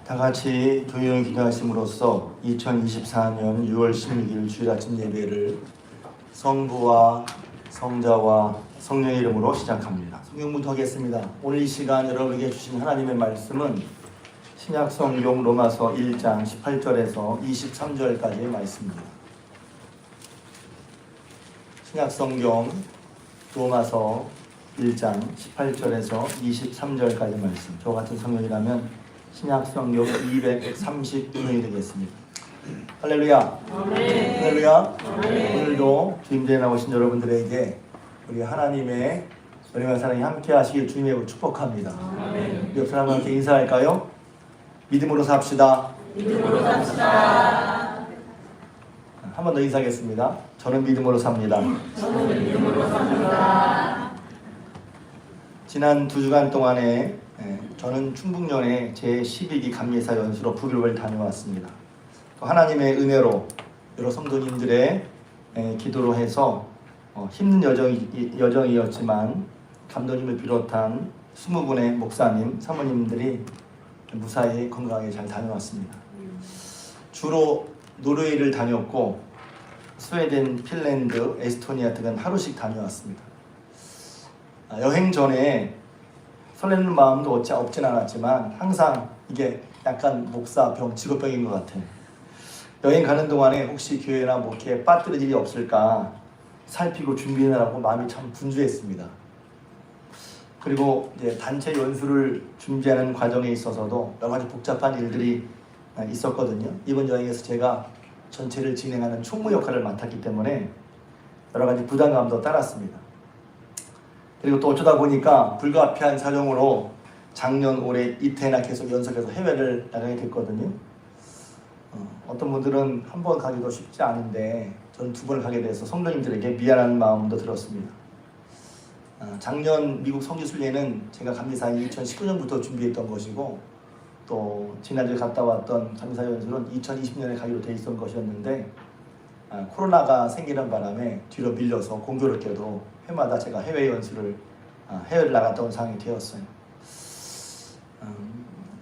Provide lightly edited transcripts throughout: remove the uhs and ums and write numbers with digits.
다 같이 교회를 기도하심으로써 2024년 6월 16일 주일 아침 예배를 성부와 성자와 성령의 이름으로 시작합니다. 성경부터 하겠습니다. 오늘 이 시간 여러분에게 주신 하나님의 말씀은 신약성경 로마서 1장 18절에서 23절까지의 말씀입니다. 신약성경 로마서 1장 18절에서 23절까지 말씀. 저 같은 성경이라면 신약성경 230분이 되겠습니다. 할렐루야. 아멘. 할렐루야. 아멘. 오늘도 주임대에 나오신 여러분들에게 우리 하나님의 은혜와 사랑이 함께 하시길 주님의 축복합니다. 아멘. 옆 사람한테 인사할까요? 믿음으로 삽시다. 믿음으로 삽시다. 한 번 더 인사하겠습니다. 저는 믿음으로 삽니다. 저는 믿음으로 삽니다. 지난 2주간 동안에 저는 충북연에 제12기 감리사 연수로 북유럽을 다녀왔습니다. 또 하나님의 은혜로 여러 성도님들의 기도로 해서 힘든 여정이었지만 감독님을 비롯한 20분의 목사님, 사모님들이 무사히 건강하게 잘 다녀왔습니다. 주로 노르웨이를 다녔고 스웨덴, 핀란드, 에스토니아 등은 하루씩 다녀왔습니다. 여행 전에 설레는 마음도 없진 않았지만 항상 이게 약간 목사병, 직업병인 것 같아요. 여행 가는 동안에 혹시 교회나 목회에 빠뜨릴 일이 없을까 살피고 준비하느라고 마음이 참 분주했습니다. 그리고 이제 단체 연수를 준비하는 과정에 있어서도 여러 가지 복잡한 일들이 있었거든요. 이번 여행에서 제가 전체를 진행하는 총무 역할을 맡았기 때문에 여러 가지 부담감도 따랐습니다. 그리고 또 어쩌다 보니까 불가피한 사정으로 작년 올해 이태나 계속 연속해서 해외를 나가게 됐거든요. 어떤 분들은 한 번 가기도 쉽지 않은데 저는 2번을 가게 돼서 성도님들에게 미안한 마음도 들었습니다. 작년 미국 성지순례는 제가 감리사인 2019년부터 준비했던 것이고 또 지난주에 갔다 왔던 감리사 연수는 2020년에 가기로 돼 있었던 것이었는데 코로나가 생기는 바람에 뒤로 밀려서 공교롭게도 해마다 제가 해외 연수를 해외를 나갔다 온 상황이 되었어요.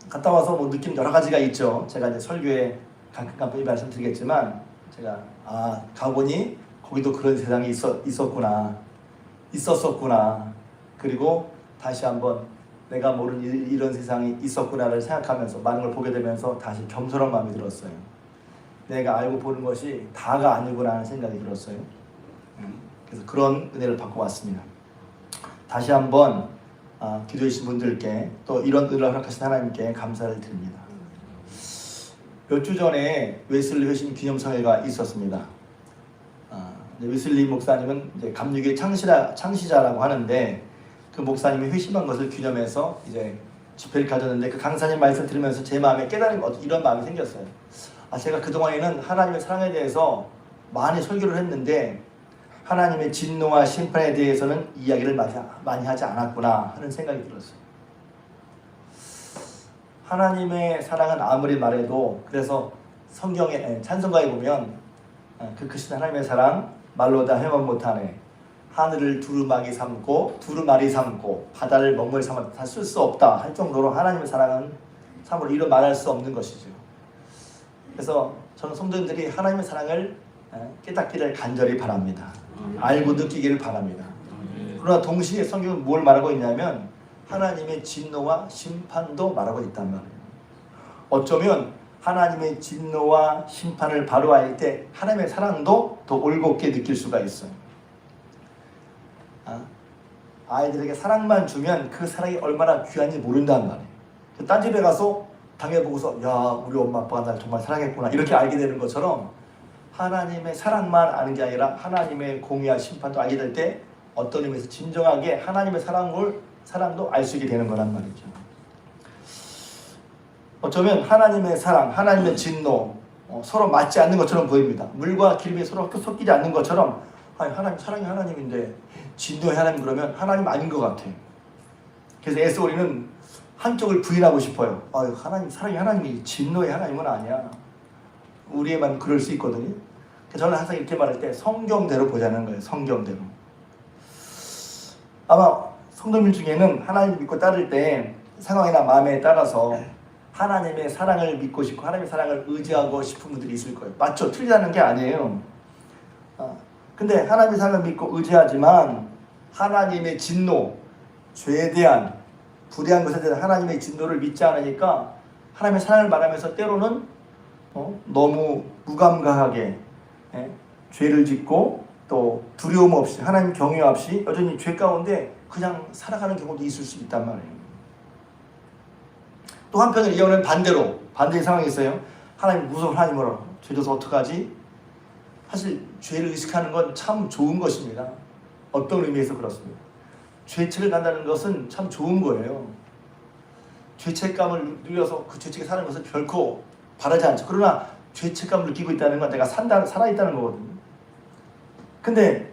갔다 와서 뭐 느낀 여러 가지가 있죠. 제가 이제 설교에 가끔가끔 말씀드리겠지만 제가 가보니 거기도 그런 세상이 있었었구나. 그리고 다시 한번 내가 모르는 이런 세상이 있었구나를 생각하면서 많은 걸 보게 되면서 다시 겸손한 마음이 들었어요. 내가 알고 보는 것이 다가 아니구나 하는 생각이 들었어요. 그래서 그런 은혜를 받고 왔습니다. 다시 한번 기도해 주신 분들께 또 이런 은혜를 허락하신 하나님께 감사를 드립니다. 몇 주 전에 웨슬리 회심 기념성회가 있었습니다. 웨슬리 목사님은 이제 감리교의 창시자라고 하는데 그 목사님이 회심한 것을 기념해서 이제 집회를 가졌는데 그 강사님 말씀 들으면서 제 마음에 깨달은 이런 마음이 생겼어요. 제가 그동안에는 하나님의 사랑에 대해서 많이 설교를 했는데 하나님의 진노와 심판에 대해서는 이야기를 많이 하지 않았구나 하는 생각이 들었어요. 하나님의 사랑은 아무리 말해도 그래서 성경의 찬송가에 보면 그 크신 하나님의 사랑 말로 다 헤매 못하네. 하늘을 두루마기 삼고 두루마리 삼고 바다를 먹물 삼아 다 쓸 수 없다 할 정도로 하나님의 사랑은 참으로 이루 말할 수 없는 것이죠. 그래서 저는 성도님들이 하나님의 사랑을 깨닫기를 간절히 바랍니다. 알고 느끼기를 바랍니다. 그러나 동시에 성경은 뭘 말하고 있냐면 하나님의 진노와 심판도 말하고 있단 말이에요. 어쩌면 하나님의 진노와 심판을 바로 알 때 하나님의 사랑도 더 올곧게 느낄 수가 있어요. 아이들에게 사랑만 주면 그 사랑이 얼마나 귀한지 모른단 말이에요. 딴 집에 가서 당해보고서 야 우리 엄마 아빠가 날 정말 사랑했구나 이렇게 알게 되는 것처럼 하나님의 사랑만 아는 게 아니라 하나님의 공의와 심판도 알게 될 때 어떤 의미에서 진정하게 하나님의 사랑도 알 수 있게 되는 거란 말이죠. 어쩌면 하나님의 사랑, 하나님의 진노 서로 맞지 않는 것처럼 보입니다. 물과 기름이 서로 섞이지 않는 것처럼 하나님 사랑이 하나님인데 진노의 하나님 그러면 하나님 아닌 것 같아요. 그래서 애써 우리는 한쪽을 부인하고 싶어요. 하나님 사랑이 하나님이 진노의 하나님은 아니야. 우리에만 그럴 수 있거든요. 그래서 저는 항상 이렇게 말할 때 성경대로 보자는 거예요. 성경대로. 아마 성도님 중에는 하나님 믿고 따를 때 상황이나 마음에 따라서 하나님의 사랑을 믿고 싶고 하나님의 사랑을 의지하고 싶은 분들이 있을 거예요. 맞죠? 틀리다는 게 아니에요. 근데 하나님의 사랑을 믿고 의지하지만 하나님의 진노, 죄에 대한 불의한 것에 대한 하나님의 진노를 믿지 않으니까 하나님의 사랑을 말하면서 때로는 너무 무감각하게 죄를 짓고 또 두려움 없이 하나님 경외 없이 여전히 죄 가운데 그냥 살아가는 경우도 있을 수 있단 말이에요. 또 한편으로 이거는 반대의 상황이 있어요. 하나님 무서운 하나님으로 죄 져서 어떡하지? 사실 죄를 의식하는 건 참 좋은 것입니다. 어떤 의미에서 그렇습니다. 죄책을 간다는 것은 참 좋은 거예요. 죄책감을 누려서 그 죄책에 사는 것은 결코 바라지 않죠. 그러나 죄책감을 느끼고 있다는 건 내가 살아있다는 거거든요. 근데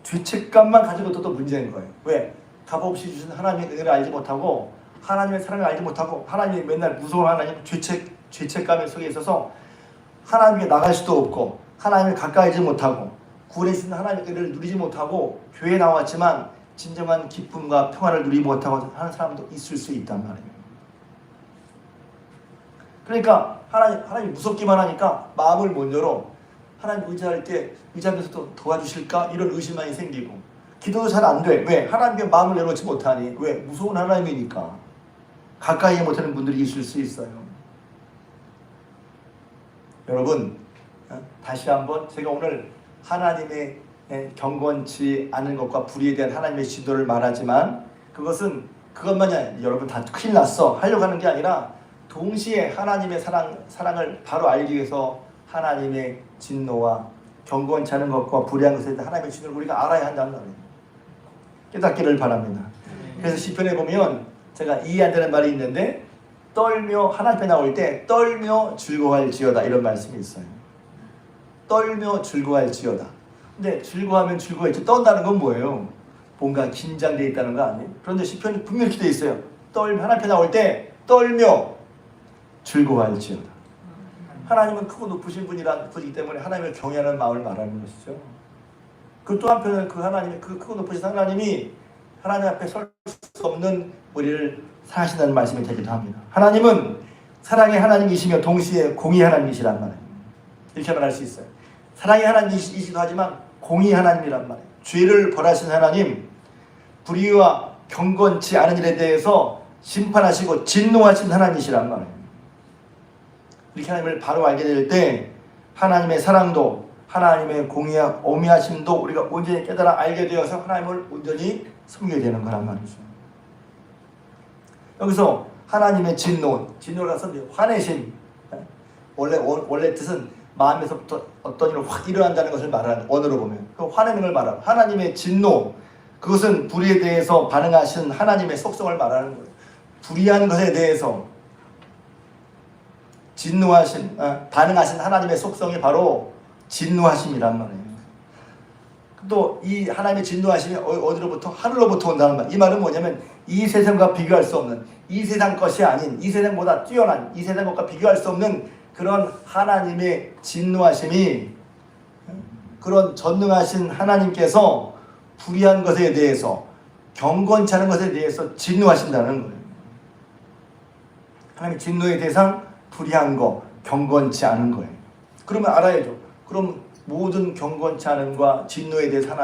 죄책감만 가지고도 또 문제인 거예요. 왜? 값없이 주신 하나님의 은혜를 알지 못하고 하나님의 사랑을 알지 못하고 하나님이 맨날 무서운 하나님 죄책감 속에 있어서 하나님께 나갈 수도 없고 하나님을 가까이지 못하고 구원해 주신 하나님의 은혜를 누리지 못하고 교회에 나왔지만 진정한 기쁨과 평화를 누리지 못하고 하는 사람도 있을 수 있단 말이에요. 그러니까 하나님 무섭기만 하니까 마음을 못 열어. 하나님 의지할 때 의지하면서도 도와주실까? 이런 의심만이 생기고 기도도 잘 안 돼. 왜? 하나님께 마음을 내놓지 못하니. 왜? 무서운 하나님이니까. 가까이 못하는 분들이 있을 수 있어요. 여러분 다시 한번 제가 오늘 하나님의 경건치 않은 것과 불의에 대한 하나님의 지도를 말하지만 그것만이 아니에요. 여러분 다 큰일 났어 하려고 하는 게 아니라 동시에 하나님의 사랑을 바로 알기 위해서 하나님의 진노와 경건치 않은 것과 불의한 것에 대한 하나님의 진노를 우리가 알아야 한다는 말이에요. 깨닫기를 바랍니다. 그래서 시편에 보면 제가 이해 안 되는 말이 있는데 떨며 하나님 앞에 나올 때 떨며 즐거워할지어다 이런 말씀이 있어요. 떨며 즐거워할지어다. 근데 즐거워하면 즐거워했지 떤다는 건 뭐예요? 뭔가 긴장되어 있다는 거 아니에요? 그런데 시편이 분명히 이렇게 되어 있어요. 하나님 앞에 나올 때 떨며 즐거워할지어다. 하나님은 크고 높으신 분이기 때문에 하나님을 경외하는 마음을 말하는 것이죠. 그 또 한편은 그 하나님의 그 크고 높으신 하나님이 하나님 앞에 설 수 없는 우리를 사랑하신다는 말씀이 되기도 합니다. 하나님은 사랑의 하나님이시며 동시에 공의의 하나님이시란 말이에요. 이렇게 말할 수 있어요. 사랑의 하나님이시기도 하지만 공의의 하나님이란 말이에요. 죄를 벌하신 하나님, 불의와 경건치 않은 일에 대해서 심판하시고 진노하신 하나님이시란 말이에요. 이렇게 하나님을 바로 알게 될 때 하나님의 사랑도 하나님의 공의와 오미하심도 우리가 온전히 깨달아 알게 되어서 하나님을 온전히 섬기게 되는 거란 말이죠. 여기서 하나님의 진노를 가서 화내심, 원래 뜻은 마음에서부터 어떤 일을 확 일어난다는 것을 말하는 언어로 보면 그 화내는 걸 말하고 하나님의 진노, 그것은 불의에 대해서 반응하신 하나님의 속성을 말하는 거예요. 불의한 것에 대해서 반응하신 하나님의 속성이 바로 진노하심이란 말이에요. 또 이 하나님의 진노하심이 어디로부터? 하늘로부터 온다는 말. 이 말은 뭐냐면 이 세상과 비교할 수 없는, 이 세상 것이 아닌, 이 세상보다 뛰어난, 이 세상 것과 비교할 수 없는 그런 하나님의 진노하심이, 그런 전능하신 하나님께서 불의한 것에 대해서, 경건치 않은 것에 대해서 진노하신다는 거예요. 하나님의 진노의 대상, 불의한 거, 경건치 않은 거예요. 그러면 알아야죠. 그럼 모든 경건치 않음과 진노에 대해서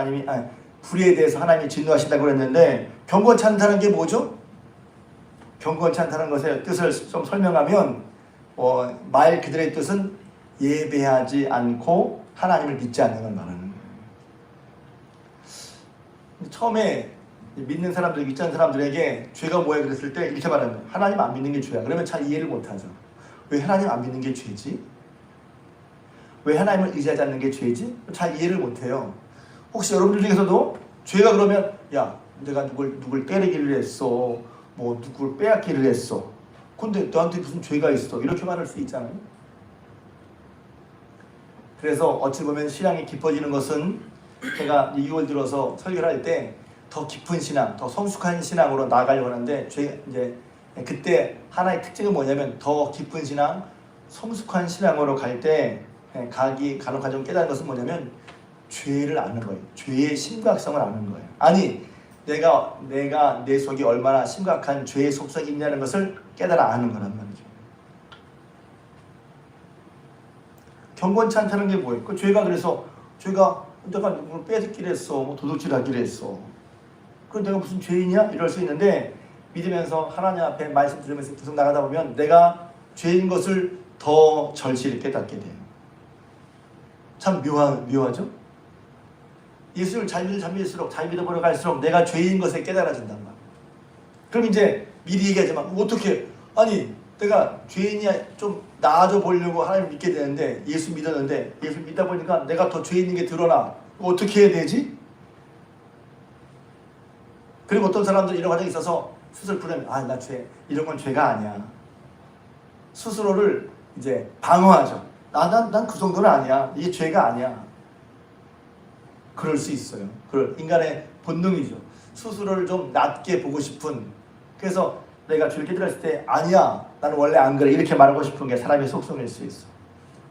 불의에 대해서 하나님이 진노하신다고 그랬는데 경건치 않다는 게 뭐죠? 경건치 않다는 것의 뜻을 좀 설명하면 말 그대로의 뜻은 예배하지 않고 하나님을 믿지 않는 걸 말하는 거예요. 처음에 믿는 사람들, 믿지 않는 사람들에게 죄가 뭐야 그랬을 때 이렇게 말하는 거예요. 하나님 안 믿는 게 죄야. 그러면 잘 이해를 못하죠. 왜 하나님 안 믿는 게 죄지? 왜 하나님을 의지하지 않는 게 죄지? 잘 이해를 못해요. 혹시 여러분들 중에서도 죄가 그러면 야 내가 누굴 때리기를 했어, 뭐 누굴 빼앗기를 했어, 근데 너한테 무슨 죄가 있어, 이렇게 말할 수 있잖아요. 그래서 어찌 보면 신앙이 깊어지는 것은 제가 6월 들어서 설교를 할 때 더 깊은 신앙, 더 성숙한 신앙으로 나아가려고 하는데 이제 그때 하나의 특징은 뭐냐면 더 깊은 신앙, 성숙한 신앙으로 갈 때 간혹 가정 깨달은 것은 뭐냐면 죄를 아는 거예요. 죄의 심각성을 아는 거예요. 아니 내가 내 속에 얼마나 심각한 죄의 속성이 있냐는 것을 깨달아 아는 거란 말이죠. 경건치 않다는 게 뭐예요? 그 죄가 그래서 죄가 내가 누구를 뺏기를 했어, 뭐 도둑질하기를 했어. 그럼 내가 무슨 죄인이야? 이럴 수 있는데 믿으면서 하나님 앞에 말씀 들으면서 계속 나가다 보면 내가 죄인 것을 더 절실히 깨닫게 돼요. 참 묘하죠? 예수를 잘 믿을수록 잘 믿어보려 갈수록 내가 죄인 것에 깨달아진단 말이에요. 그럼 이제 미리 얘기하지만 어떻게 아니 내가 죄인이야 좀 나아져 보려고 하나님을 믿게 되는데 예수 믿었는데 예수 믿다 보니까 내가 더 죄인인 게 드러나. 어떻게 해야 되지? 그리고 어떤 사람들 이런 과정이 있어서 스스로 부르면 나 죄 이런 건 죄가 아니야. 스스로를 이제 방어하죠. 난 그 정도는 아니야. 이게 죄가 아니야. 그럴 수 있어요. 인간의 본능이죠. 스스로를 좀 낮게 보고 싶은. 그래서 내가 죄를 깨달았을 때 아니야. 나는 원래 안 그래. 이렇게 말하고 싶은 게 사람의 속성일 수 있어.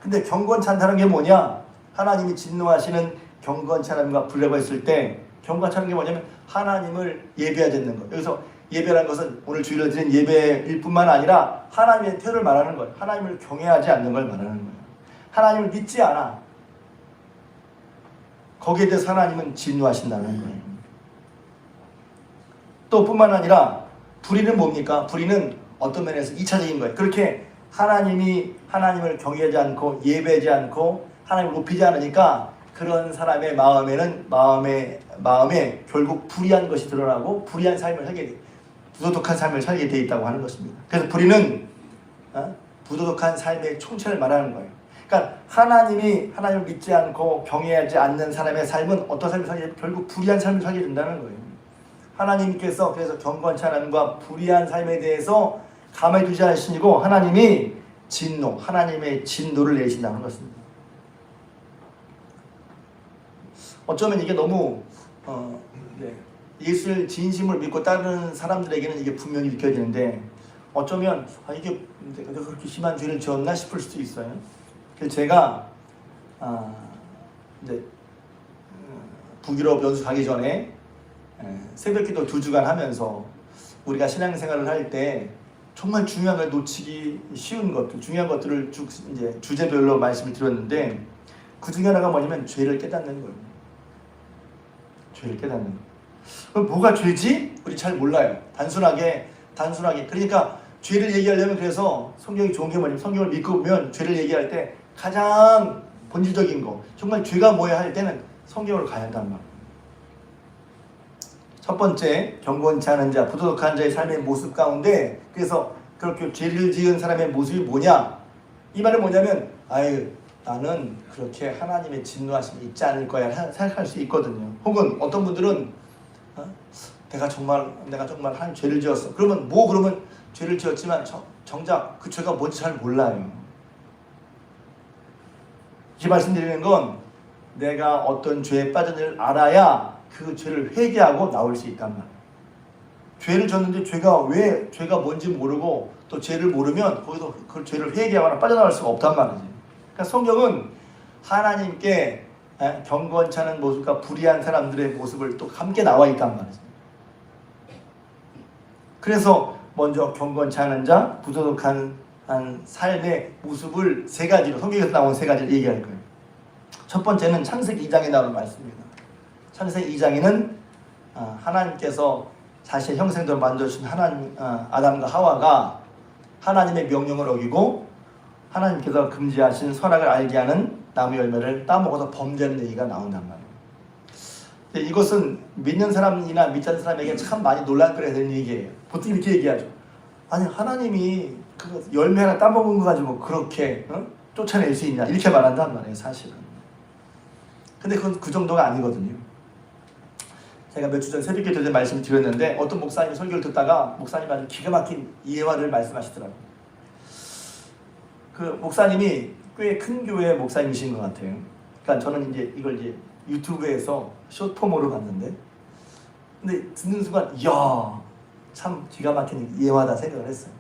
근데 경건치 않다는 게 뭐냐? 하나님이 진노하시는 경건치 않음과 분리가 있을 때 경건치 않은 게 뭐냐면 하나님을 예배해야 되는 거예요. 여기서 예배라는 것은 오늘 주일을 드린 예배일 뿐만 아니라 하나님의 태도를 말하는 거예요. 하나님을 경외하지 않는 걸 말하는 거예요. 하나님을 믿지 않아. 거기에 대해서 하나님은 진노하신다는 거예요. 또 뿐만 아니라 불의는 뭡니까? 불의는 어떤 면에서 2차적인 거예요. 그렇게 하나님을 경외하지 않고 예배하지 않고 하나님을 높이지 않으니까 그런 사람의 마음에 결국 불의한 것이 드러나고 불의한 삶을 살게 돼. 부도덕한 삶을 살게 돼 있다고 하는 것입니다. 그래서 불의는 부도덕한 삶의 총체를 말하는 거예요. 그러니까 하나님을 믿지 않고 경외하지 않는 사람의 삶은 어떤 삶을 살게 결국 불의한 삶을 살게 된다는 거예요. 하나님께서 그래서 경건치 않음과 불의한 삶에 대해서 가만히 두지 않으시고 하나님이 하나님의 진노를 내리신다는 것입니다. 어쩌면 이게 너무 예수를 진심으로 믿고 따르는 사람들에게는 이게 분명히 느껴지는데 어쩌면 이게 내가 그렇게 심한 죄를 지었나 싶을 수도 있어요. 그래서 제가 이제 북유럽 연수 가기 전에 새벽기도 2주간 하면서 우리가 신앙생활을 할 때 정말 중요한 걸 놓치기 쉬운 것들, 중요한 것들을 이제 주제별로 말씀을 드렸는데 그 중에 하나가 뭐냐면 죄를 깨닫는 거예요. 죄를 깨닫는 거. 그럼 뭐가 죄지? 우리 잘 몰라요. 단순하게. 그러니까 죄를 얘기하려면 그래서 성경이 좋은 게 뭐냐면 성경을 믿고 보면 죄를 얘기할 때 가장 본질적인 거, 정말 죄가 뭐야 할 때는 성경으로 가야 한단 말이에요. 첫 번째, 경건치 않은 자, 부도덕한 자의 삶의 모습 가운데 그래서 그렇게 죄를 지은 사람의 모습이 뭐냐? 이 말은 뭐냐면 나는 그렇게 하나님의 진노하심이 있지 않을 거야 생각할 수 있거든요. 혹은 어떤 분들은 내가 정말 하나님 죄를 지었어. 그러면 죄를 지었지만 정작 그 죄가 뭔지 잘 몰라요. 이 말씀드리는 건 내가 어떤 죄에 빠졌는지를 알아야 그 죄를 회개하고 나올 수 있단 말이에요. 죄를 졌는데 죄가 뭔지 모르고 또 죄를 모르면 거기서 그 죄를 회개하거나 빠져나갈 수가 없단 말이지. 그러니까 성경은 하나님께 경건치 않은 모습과 불의한 사람들의 모습을 또 함께 나와 있단 말이죠. 그래서 먼저 경건치 않은 자, 부도덕한 삶의 모습을 세 가지로 성경에서 나온 세 가지를 얘기할 거예요. 첫 번째는 창세기 2장에 나오는 말씀입니다. 창세기 2장에는 하나님께서 자신의 형상대로 만들어주신 아담과 하와가 하나님의 명령을 어기고 하나님께서 금지하신 선악을 알게 하는 나무 열매를 따먹어서 범죄하는 얘기가 나온단 말이에요. 이것은 믿는 사람이나 믿지 않는 사람에게 참 많이 논란거리가 되는 얘기예요. 보통 이렇게 얘기하죠. 아니 하나님이 그 열매 하나 따먹은 거 가지고 그렇게 쫓아낼 수 있냐 이렇게 말한단 말이에요. 사실은. 근데 그건 그 정도가 아니거든요. 제가 몇 주 전 새벽기도 때 말씀을 드렸는데 어떤 목사님이 설교를 듣다가 목사님이 아주 기가 막힌 이해화를 말씀하시더라고요. 그 목사님이 꽤 큰 교회 목사님이신 것 같아요. 그러니까 저는 이걸 유튜브에서 숏폼으로 봤는데 근데 듣는 순간 이야 참 기가 막힌 이해화다 생각을 했어요.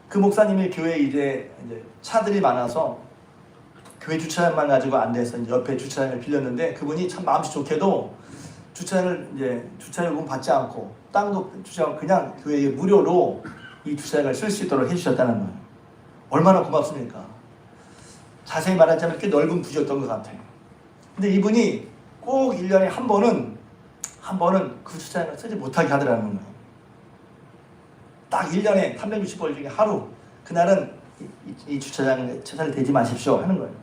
그 목사님의 교회에 이제 차들이 많아서 교회 주차장만 가지고 안 돼서 옆에 주차장을 빌렸는데 그분이 참 마음씨 좋게도 주차장을 이제 주차 요금 받지 않고 땅도 주차장 그냥 교회에 무료로 이 주차장을 쓸 수 있도록 해주셨다는 거예요. 얼마나 고맙습니까? 자세히 말하자면 꽤 넓은 부지였던 것 같아요. 근데 이분이 꼭 1년에 한 번은 그 주차장을 쓰지 못하게 하더라는 거예요. 딱 1년에 365일 중에 하루, 그날은 이 주차장에 대지 마십시오 하는 거예요.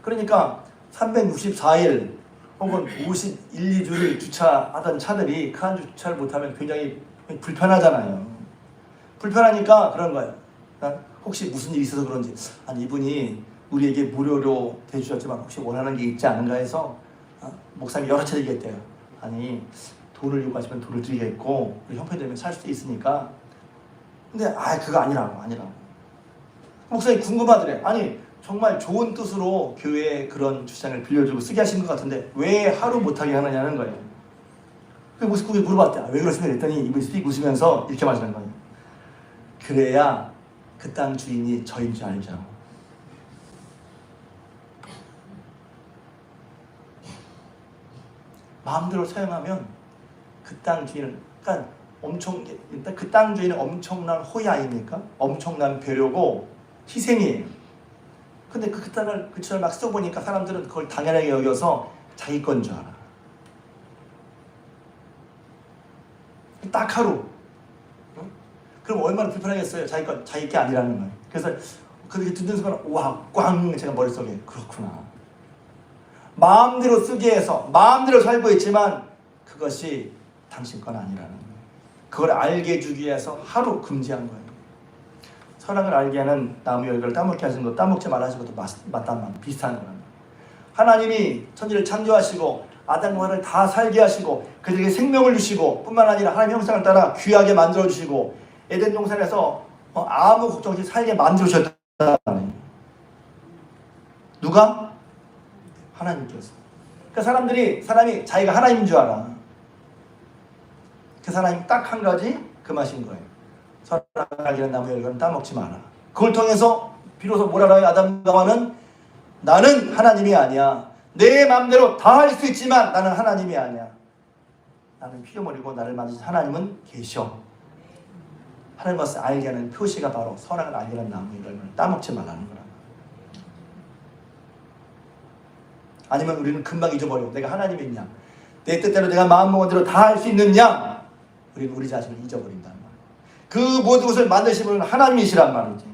그러니까 364일 혹은 51, 2주를 주차하던 차들이 그 한 주차를 못하면 굉장히 불편하잖아요. 불편하니까 그런 거예요. 혹시 무슨 일이 있어서 그런지, 아니 이분이 우리에게 무료로 대주셨지만 혹시 원하는 게 있지 않은가 해서 목사님이 여러 차례 얘기했대요. 아니 돈을 요구하시면 돈을 드리겠고 우리 형편되면 살 수도 있으니까. 근데 그거 아니라고. 목사님이 궁금하더래. 아니 정말 좋은 뜻으로 교회에 그런 주차장을 빌려주고 쓰게 하신 것 같은데 왜 하루 못하게 하느냐는 거예요. 그 목사님이 물어봤대. 왜 그러시냐 그랬더니 이분이 씩 웃으면서 이렇게 말하는 거예요. 그래야 그 땅 주인이 저인 줄 알죠. 마음대로 사용하면 그 땅 주인은 그러니까 일단 그 땅 주인은 엄청난 호의 아닙니까? 엄청난 배려고 희생이에요. 근데 그 땅을 그 주차를 막 써보니까 사람들은 그걸 당연하게 여겨서 자기 건 줄 알아. 딱 하루. 응? 그럼 얼마나 불편하겠어요? 자기 게 아니라는 거예요. 그래서 그렇게 듣는 순간 와, 꽝 제가 머릿속에 그렇구나. 마음대로 쓰게 해서 마음대로 살고 있지만 그것이 당신 건 아니라는 거예요. 그걸 알게 해주기 위해서 하루 금지한 거예요. 선악을 알게 하는 나무 열매를 따먹게 하신 것, 따먹지 말라 하신 것도 맞단 말, 비슷한 거란 말이에요. 하나님이 천지를 창조하시고 아담과 하와를 다 살게 하시고 그들에게 생명을 주시고 뿐만 아니라 하나님의 형상을 따라 귀하게 만들어주시고 에덴 동산에서 아무 걱정 없이 살게 만들어주셨다는 거예요. 누가? 하나님께서. 그러니까 사람이 자기가 하나님인 줄 알아. 그 사람이 딱 한 가지 그 맛인 거예요. 선악이라는 나무 열매는 따먹지 마라. 그걸 통해서 비로소 뭘 알아요? 아담과 하와는 나는 하나님이 아니야. 내 마음대로 다 할 수 있지만 나는 하나님이 아니야. 나는 피조물이고 나를 만드신 하나님은 계셔. 하는 것을 알게 하는 표시가 바로 선악을 알게 하는 나무 열매를 따먹지 말라는 거라. 아니면 우리는 금방 잊어버려. 내가 하나님이 있냐? 내 뜻대로 내가 마음먹은 대로 다 할 수 있느냐? 우리는 우리 자신을 잊어버린단 말이야. 그 모든 것을 만드신 분은 하나님이시란 말이지.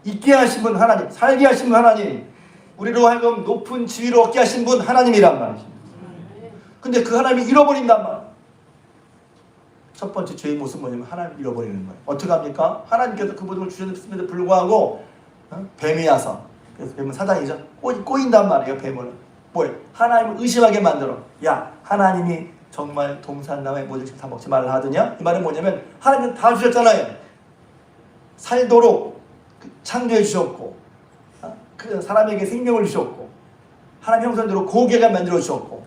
있게 하신 분 하나님, 살게 하신 분 하나님, 우리로 하여금 높은 지위를 얻게 하신 분 하나님이란 말이지. 근데 그 하나님이 잃어버린단 말이야. 첫 번째 죄의 모습은 뭐냐면 하나님을 잃어버리는 거예요. 어떻게 합니까? 하나님께서 그 모든 걸 주셨음에도 불구하고 뱀이 와서, 그래서 뱀은 사단이죠. 꼬인단 말이에요. 뱀을 뭐예요? 하나님을 의심하게 만들어. 야, 하나님이 정말 동산나무의 모든 것 다 먹지 말라 하더냐? 이 말은 뭐냐면 하나님은 다 주셨잖아요. 살도록 창조해 주셨고, 그 사람에게 생명을 주셨고, 하나님 형상대로 고개가 만들어 주셨고,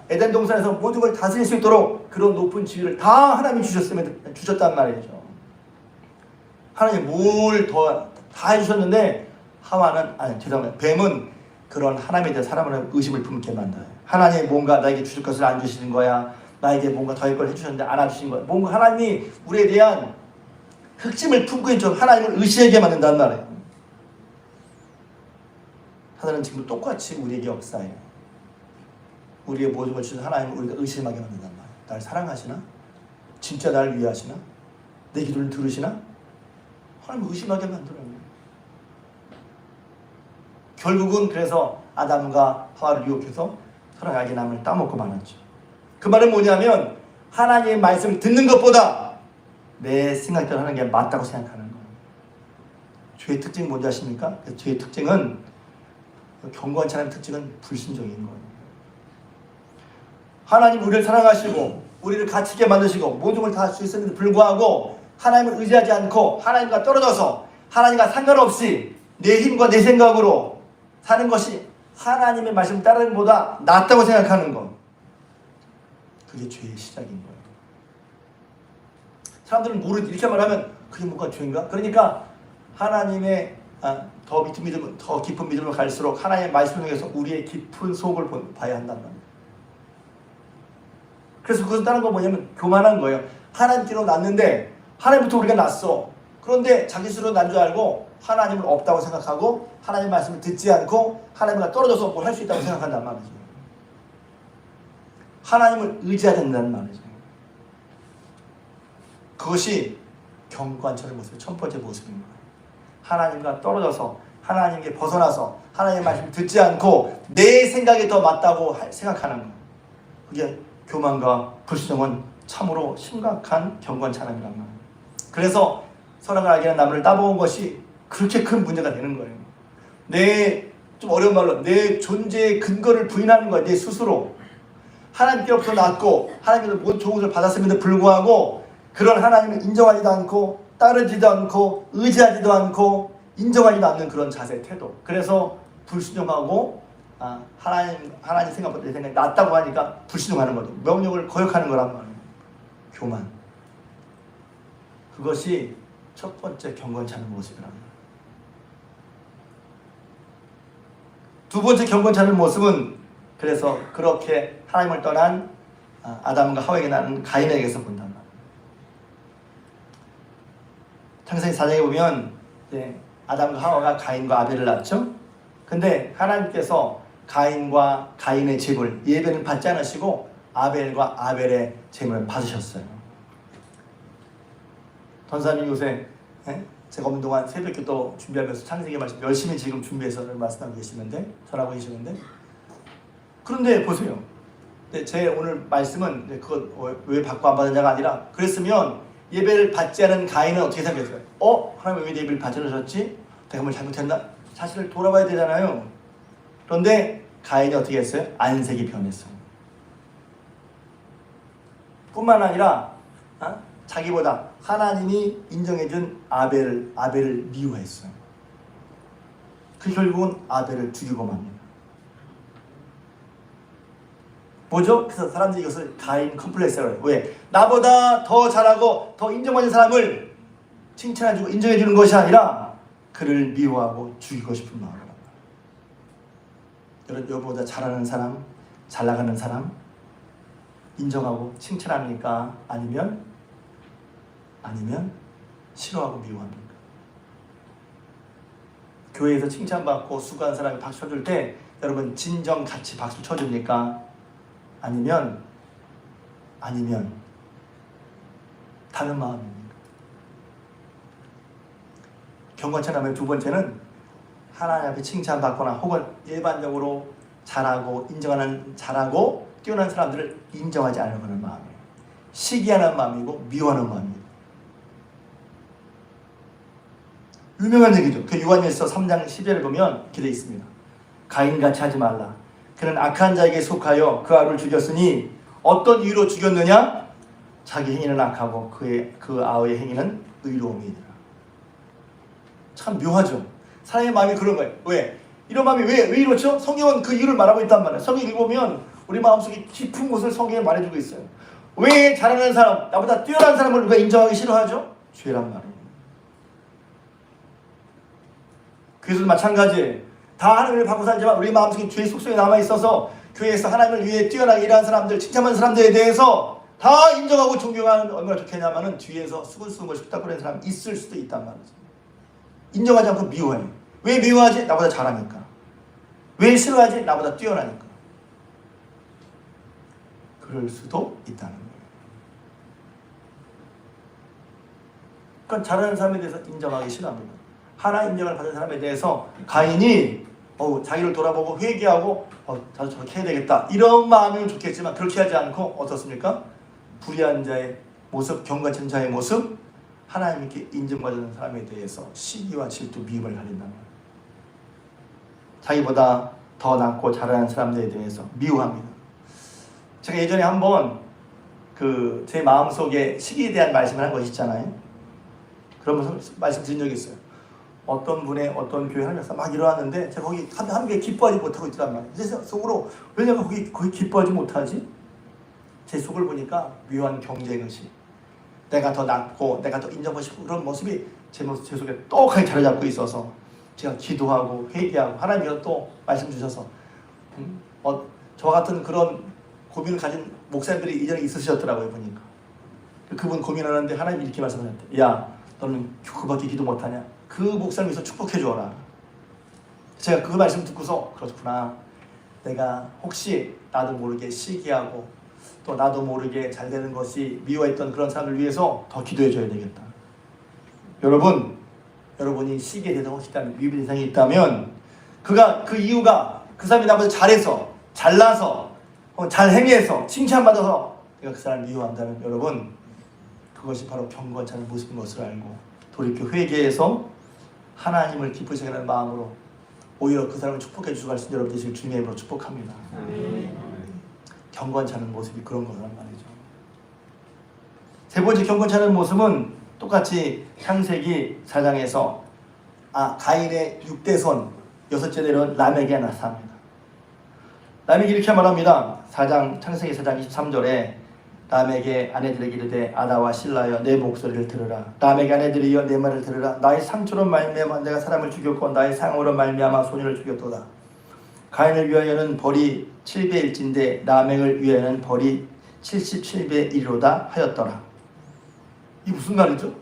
에덴 동산에서 모든 걸 다스릴 수 있도록 그런 높은 지위를 다 하나님이 주셨단 말이죠. 하나님 뭘 더 다 해주셨는데 뱀은 그런 하나님에 대한 사람을 의심을 품게 만들어요. 하나님이 뭔가 나에게 주실 것을 안 주시는 거야. 나에게 뭔가 더 할 걸 해주셨는데 안 해주신 거야. 뭔가 하나님이 우리에 대한 흑심을 품고 있죠. 하나님을 의심하게 만든단 말이에요. 하나님은 지금 똑같이 우리에게 역사해요. 우리의 모든 걸 주신 하나님을 우리가 의심하게 만든단 말이에요. 날 사랑하시나? 진짜 나를 위하시나? 내 기도를 들으시나? 하나님을 의심하게 만들어요. 결국은 그래서 아담과 하와를 유혹해서 서로 알게 나무를 따먹고 말았죠. 그 말은 뭐냐면 하나님의 말씀을 듣는 것보다 내 생각대로 하는 게 맞다고 생각하는 거예요. 죄의 특징이 뭔지 아십니까? 죄의 특징은, 경건치 않은 특징은 불순종인 거예요. 하나님 우리를 사랑하시고 우리를 가치 있게 만드시고 모든 걸 다 할 수 있음에도 불구하고 하나님을 의지하지 않고 하나님과 떨어져서 하나님과 상관없이 내 힘과 내 생각으로 사는 것이 하나님의 말씀을 따르는 것보다 낫다고 생각하는 것, 그게 죄의 시작인 거예요. 사람들은 모르지. 이렇게 말하면 그게 뭐가 죄인가? 그러니까 하나님의 더 깊은 믿음으로 갈수록 하나님의 말씀을 통해서 우리의 깊은 속을 봐야 한단 말이에요. 그래서 그것은 다른 거 뭐냐면 교만한 거예요. 하나님께로 났는데 하나님부터 우리가 났어. 그런데 자기 스스로 난 줄 알고 하나님은 없다고 생각하고 하나님 말씀을 듣지 않고 하나님과 떨어져서 뭘 할 수 있다고 생각한단 말이죠. 하나님을 의지해야 된다는 말이죠. 그것이 경건천의 모습의 첫 번째 모습입니다. 하나님과 떨어져서 하나님께 벗어나서 하나님의 말씀을 듣지 않고 내 생각이 더 맞다고 생각하는 것. 그게 교만과 불순종은 참으로 심각한 경건찬양이란 말이에요. 그래서 선악을 알게 하는 나무를 따먹은 것이 그렇게 큰 문제가 되는 거예요. 좀 어려운 말로 내 존재의 근거를 부인하는 거예요. 내 스스로. 하나님께로부터 났고 하나님께서 모든 좋은 것을 받았음에도 불구하고 그런 하나님을 인정하지도 않고 따르지도 않고 의지하지도 않고 인정하지도 않는 그런 자세, 태도. 그래서 불순종하고 하나님 생각보다 내 생각이 낫다고 하니까 불순종하는 거죠. 명령을 거역하는 거란 말이에요. 교만. 그것이 첫 번째 경건찮은 모습이랍니다. 두 번째 경건찮은 모습은 그래서 그렇게 하나님을 떠난 아담과 하와에게 나는 가인에게서 본단 말이에요. 창세기 4장에 보면 아담과 하와가 가인과 아벨을 낳죠. 근데 하나님께서 가인의 제물 예배는 받지 않으시고 아벨과 아벨의 제물을 받으셨어요. 전사님 요새 제가 없는 동안 새벽기도 준비하면서 창세기 말씀 열심히 지금 준비해서 말씀하고 계시는데 전하고 계시는데 그런데 보세요. 제 오늘 말씀은 그거 왜 받고 안 받느냐가 아니라 그랬으면 예배를 받지 않은 가인은 어떻게 생각했어요? 하나님 왜 예배를 받지 않으셨지? 내가 뭘 잘못했나? 사실을 돌아봐야 되잖아요. 그런데 가인이 어떻게 했어요? 안색이 변했어요. 뿐만 아니라 자기보다 하나님이 인정해준 아벨을 미워했어요. 그 결국은 아벨을 죽이고 맙니다. 뭐죠? 그래서 사람들이 이것을 가인 컴플렉스라고 해요. 왜? 나보다 더 잘하고 더 인정받는 사람을 칭찬해주고 인정해주는 것이 아니라 그를 미워하고 죽이고 싶은 마음이랍니다. 여러분보다 잘하는 사람, 잘 나가는 사람 인정하고 칭찬합니까? 아니면 싫어하고 미워합니까? 교회에서 칭찬받고 수고하는 사람이 박수 쳐줄 때 여러분 진정 같이 박수 쳐줍니까? 아니면 다른 마음입니까? 경건찬양의 두 번째는 하나님 앞에 칭찬받거나 혹은 일반적으로 잘하고 뛰어난 사람들을 인정하지 않으려고 하는 마음이에요. 시기하는 마음이고 미워하는 마음이에요. 유명한 얘기죠. 그 요한일서 3장 10절을 보면 이렇게 되어 있습니다. 가인같이 하지 말라. 그는 악한 자에게 속하여 그 아우를 죽였으니 어떤 이유로 죽였느냐? 자기 행위는 악하고 그 아우의 행위는 의로움이니라. 참 묘하죠. 사람의 마음이 그런 거예요. 왜? 이런 마음이 왜 이렇죠? 성경은 그 이유를 말하고 있단 말이에요. 성경 읽어보면 우리 마음속에 깊은 곳을 성경에 말해주고 있어요. 왜 잘하는 사람, 나보다 뛰어난 사람을 왜 인정하기 싫어하죠? 죄란 말이에요. 그래서 마찬가지예요. 다 하나님을 받고 살지만 우리 마음속에 죄의 속성이 남아있어서 교회에서 하나님을 위해 뛰어나게 일하는 사람들, 칭찬하는 사람들에 대해서 다 인정하고 존경하는 얼마나 좋겠냐면은 뒤에서 수근수근 싶다거리는 사람이 있을 수도 있단 말이죠. 인정하지 않고 미워해요. 왜 미워하지? 나보다 잘하니까. 왜 싫어하지? 나보다 뛰어나니까. 그럴 수도 있다는 거예요. 그러니까 잘하는 사람에 대해서 인정하기 싫어합니다. 하나 인정을 받은 사람에 대해서 가인이 자기를 돌아보고 회개하고 나도 저렇게 해야 되겠다 이런 마음이면 좋겠지만 그렇게 하지 않고 어떻습니까? 불의한 자의 모습, 경건한 자의 모습, 하나님께 인정받는 사람에 대해서 시기와 질투, 미움을 가진단 말이에요. 자기보다 더 낫고 잘하는 사람들에 대해서 미워합니다. 제가 예전에 한번 제 마음속에 시기에 대한 말씀을 한 것이 있잖아요. 그러면서 말씀드린 적이 있어요. 어떤 분의 어떤 교회 하면서 막 일어났는데 제가 거기 함께 기뻐하지 못하고 있더란 말이에요. 제 속으로 왜냐면 거기 기뻐하지 못하지? 제 속을 보니까 묘한 경쟁의식, 내가 더 낫고 내가 더 인정하고 싶고 그런 모습이 제 속에 똑하게 자리 잡고 있어서 제가 기도하고 회개하고 하나님께서 또 말씀 주셔서 저와 같은 그런 고민을 가진 목사님들이 이전에 있으셨더라고요, 보니까. 그분 고민하는데 하나님이 이렇게 말씀하셨대. 야, 너는 그밖에 기도 못하냐? 그 목사님에서 축복해 주어라. 제가 그 말씀 듣고서 그렇구나. 내가 혹시 나도 모르게 시기하고 또 나도 모르게 잘 되는 것이 미워했던 그런 사람을 위해서 더 기도해 줘야 되겠다. 여러분이 시기에 대해서 혹시 미운 인상이 있다면 그 이유가 그 사람이 나보다 잘해서 잘나서 잘 행해서 칭찬받아서 내가 그 사람을 미워한다면 여러분 그것이 바로 경건치 않은 모습인 것을 알고 돌이켜 회개해서 하나님을 기쁘시게 하는 마음으로 오히려 그 사람을 축복해 주실 수 있는 여러분 되시길 주님의 이름으로 축복합니다. 경건치 않은 모습이 그런 거란 말이죠. 세 번째 경건치 않은 모습은 똑같이 창세기 4장에서 가인의 6대손 6째 내려온 람에게 나타납니다. 람에게 이렇게 말합니다. 창세기 4장 23절에 람에게 아내들에게 이르되 아다와 실라여 내 목소리를 들으라. 람에게 아내들이여 내 말을 들으라. 나의 상처로 말미암아 내가 사람을 죽였고 나의 상으로 말미암아 소년을 죽였도다. 가인을 위하여는 벌이 7배일진데 람액을 위하여는 벌이 77배 1로다 하였더라. 이게 무슨 말이죠?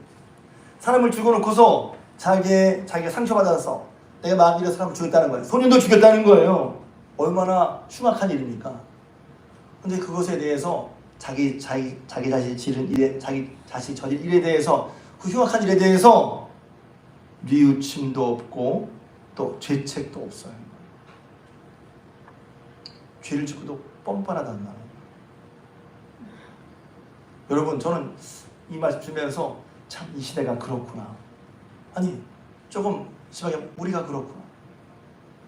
사람을 죽여놓고서 자기가 상처받아서 내가 마음이라 사람을 죽였다는 거예요. 소년도 죽였다는 거예요. 얼마나 흉악한 일입니까? 근데 그것에 대해서 자기 자신이 지른 일에 자기 자신이 저질 일에 대해서 그 흉악한 일에 대해서 뉘우침도 없고 또 죄책도 없어요. 죄를 짓고도 뻔뻔하단 말이에요. 여러분 저는 이 말씀 들으면서 참 이 시대가 그렇구나. 아니 조금 심하게 우리가 그렇구나.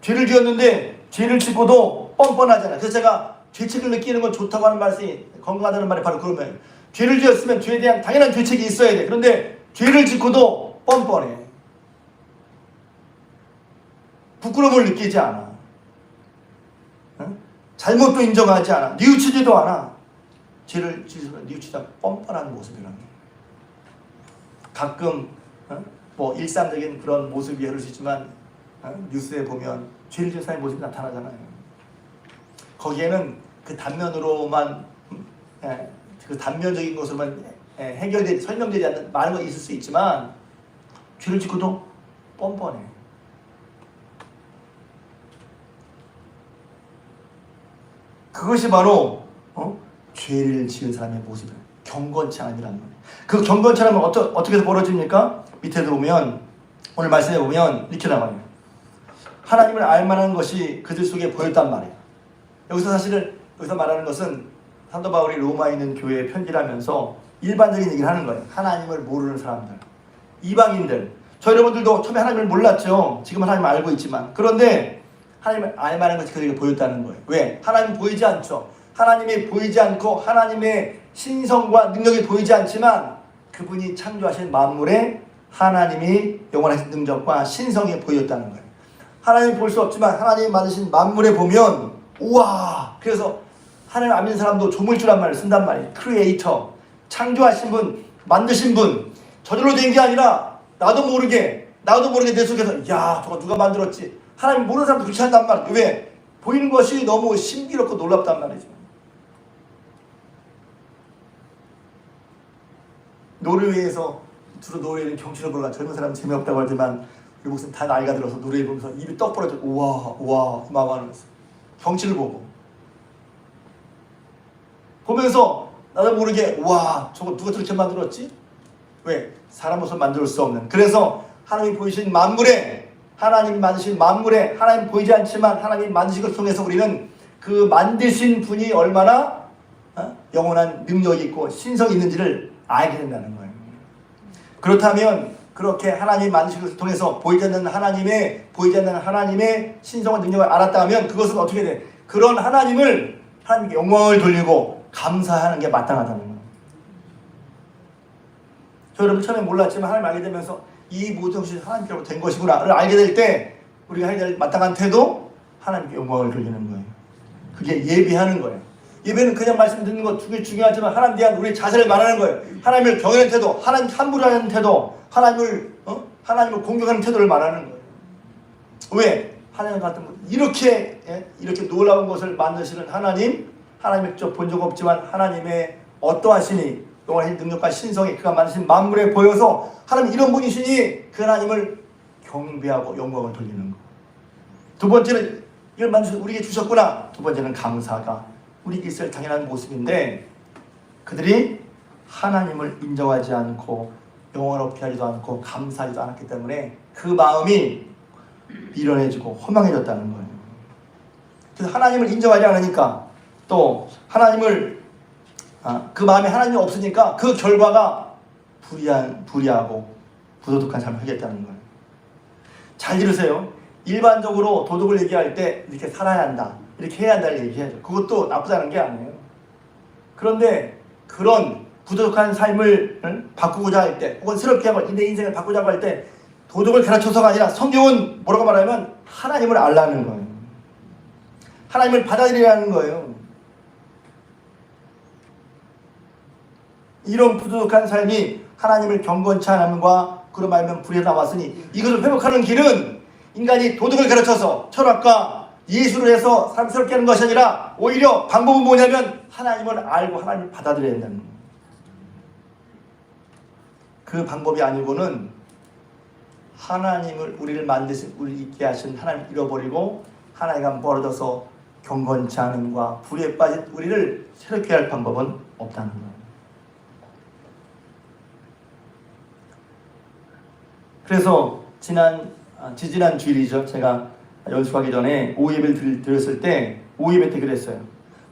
죄를 지었는데 죄를 짓고도 뻔뻔하잖아요. 그래서 제가 죄책을 느끼는 건 좋다고 하는 말씀이 건강하다는 말이 바로 그런 거예요. 죄를 지었으면 죄에 대한 당연한 죄책이 있어야 돼. 그런데 죄를 짓고도 뻔뻔해. 부끄러움을 느끼지 않아. 응? 잘못도 인정하지 않아. 뉘우치지도 않아. 죄를 지으면 뉘우치지 않고 뻔뻔한 모습이라는 거예요. 가끔 뭐 일상적인 그런 모습이 흐를 수 있지만 뉴스에 보면 죄를 지은 사람의 모습이 나타나잖아요. 거기에는 그 단면으로만 그 단면적인 것으로만 설명되지 않는 많은 것이 있을 수 있지만 죄를 짓고도 뻔뻔해. 그것이 바로 죄를 지은 사람의 모습이에요. 경건치 않으라는 거예요. 그 경건치 않으면 어떻게 해서 벌어집니까? 밑에도 보면 오늘 말씀에 보면 이렇게 나와요. 하나님을 알만한 것이 그들 속에 보였단 말이에요. 여기서 말하는 것은 사도 바울이 로마에 있는 교회에 편지를 하면서 일반적인 얘기를 하는 거예요. 하나님을 모르는 사람들, 이방인들. 저 여러분들도 처음에 하나님을 몰랐죠. 지금은 하나님을 알고 있지만. 그런데 하나님을 알만한 것이 그들에게 보였다는 거예요. 왜? 하나님은 보이지 않죠. 하나님이 보이지 않고 하나님의 신성과 능력이 보이지 않지만 그분이 창조하신 만물에 하나님이 영원하신 능력과 신성이 보였다는 거예요. 하나님이 볼 수 없지만 하나님이 만드신 만물에 보면 우와! 그래서 하나님 안 믿는 사람도 조물주란 말을 쓴단 말이에요. 크리에이터, 창조하신 분, 만드신 분. 저절로 된 게 아니라 나도 모르게 내 속에서 야 저거 누가 만들었지? 하나님 모르는 사람도 그렇게 한단 말이에요. 왜? 보이는 것이 너무 신비롭고 놀랍단 말이죠. 노르웨이에서 주로 노르웨이는 경치를 보러 가 젊은 사람은 재미없다고 하지만 우리 목사님 다 나이가 들어서 노르웨이 보면서 입이 떡 벌어져 우와 막 하면서 경치를 보면서 나도 모르게 와 저거 누가 저렇게 만들었지? 왜? 사람으로서 만들 수 없는. 그래서 하나님이 보이신 만물에 하나님 만드신 만물에 하나님 보이지 않지만 하나님 만드신 것을 통해서 우리는 그 만드신 분이 얼마나 영원한 능력이 있고 신성이 있는지를 알게 된다는 거예요. 그렇다면 그렇게 하나님 만드신 것을 통해서 보이지 않는 하나님의 신성과 능력을 알았다면 그것은 어떻게 돼? 그런 하나님께 영광을 돌리고 감사하는 게 마땅하다는 거예요. 저 여러분 처음에 몰랐지만 하나님 알게 되면서 이 모든 것이 하나님께로부터 된 것이구나를 알게 될 때 우리가 해야 될 마땅한 태도 하나님께 영광을 돌리는 거예요. 그게 예배하는 거예요. 예배는 그냥 말씀 듣는 것 중요하지만 하나님에 대한 우리의 자세를 말하는 거예요. 하나님을 경외하는 태도, 하나님 함부로 하는 태도, 하나님을 공격하는 태도를 말하는 거예요. 왜? 하나님 같은 분 이렇게 놀라운 것을 만드시는 하나님 하나님을 직접 본 적 없지만 하나님의 어떠하시니 영원하신 능력과 신성이 그가 만드신 만물에 보여서 하나님 이런 분이시니 그 하나님을 경배하고 영광을 돌리는 것. 두 번째는 이걸 만드셔서 우리에게 주셨구나. 두 번째는 감사가 우리에게 있을 당연한 모습인데 그들이 하나님을 인정하지 않고 영원롭게 하지도 않고 감사하지도 않았기 때문에 그 마음이 미련해지고 허망해졌다는 거예요. 그래서 하나님을 인정하지 않으니까 또 하나님을 그 마음에 하나님이 없으니까 그 결과가 불의하고 부도덕한 삶을 하겠다는 거예요. 잘 들으세요. 일반적으로 도덕을 얘기할 때 이렇게 살아야 한다, 이렇게 해야 한다를 얘기하죠. 그것도 나쁘다는 게 아니에요. 그런데 그런 부도덕한 삶을 바꾸고자 할 때 혹은 새롭게 하고 내 인생을 바꾸자고 할 때 도덕을 가르쳐서가 아니라 성경은 뭐라고 말하면 하나님을 알라는 거예요. 하나님을 받아들이라는 거예요. 이런 부도덕한 삶이 하나님을 경건치 않음과 그로 말하면 불에 나왔으니 이것을 회복하는 길은 인간이 도덕을 가르쳐서 철학과 예술을 해서 사람스럽게 하는 것이 아니라 오히려 방법은 뭐냐면 하나님을 알고 하나님을 받아들여야 된다는 거예요. 그 방법이 아니고는 하나님을 우리를 만드신 우리 있게 하신 하나님을 잃어버리고 하나님과 멀어져서 경건치 않음과 불에 빠진 우리를 새롭게 할 방법은 없다는 거예요. 그래서 지지난 주일이죠. 제가 연수하기 전에 오예배를 드렸을 때 오예배 때 그랬어요.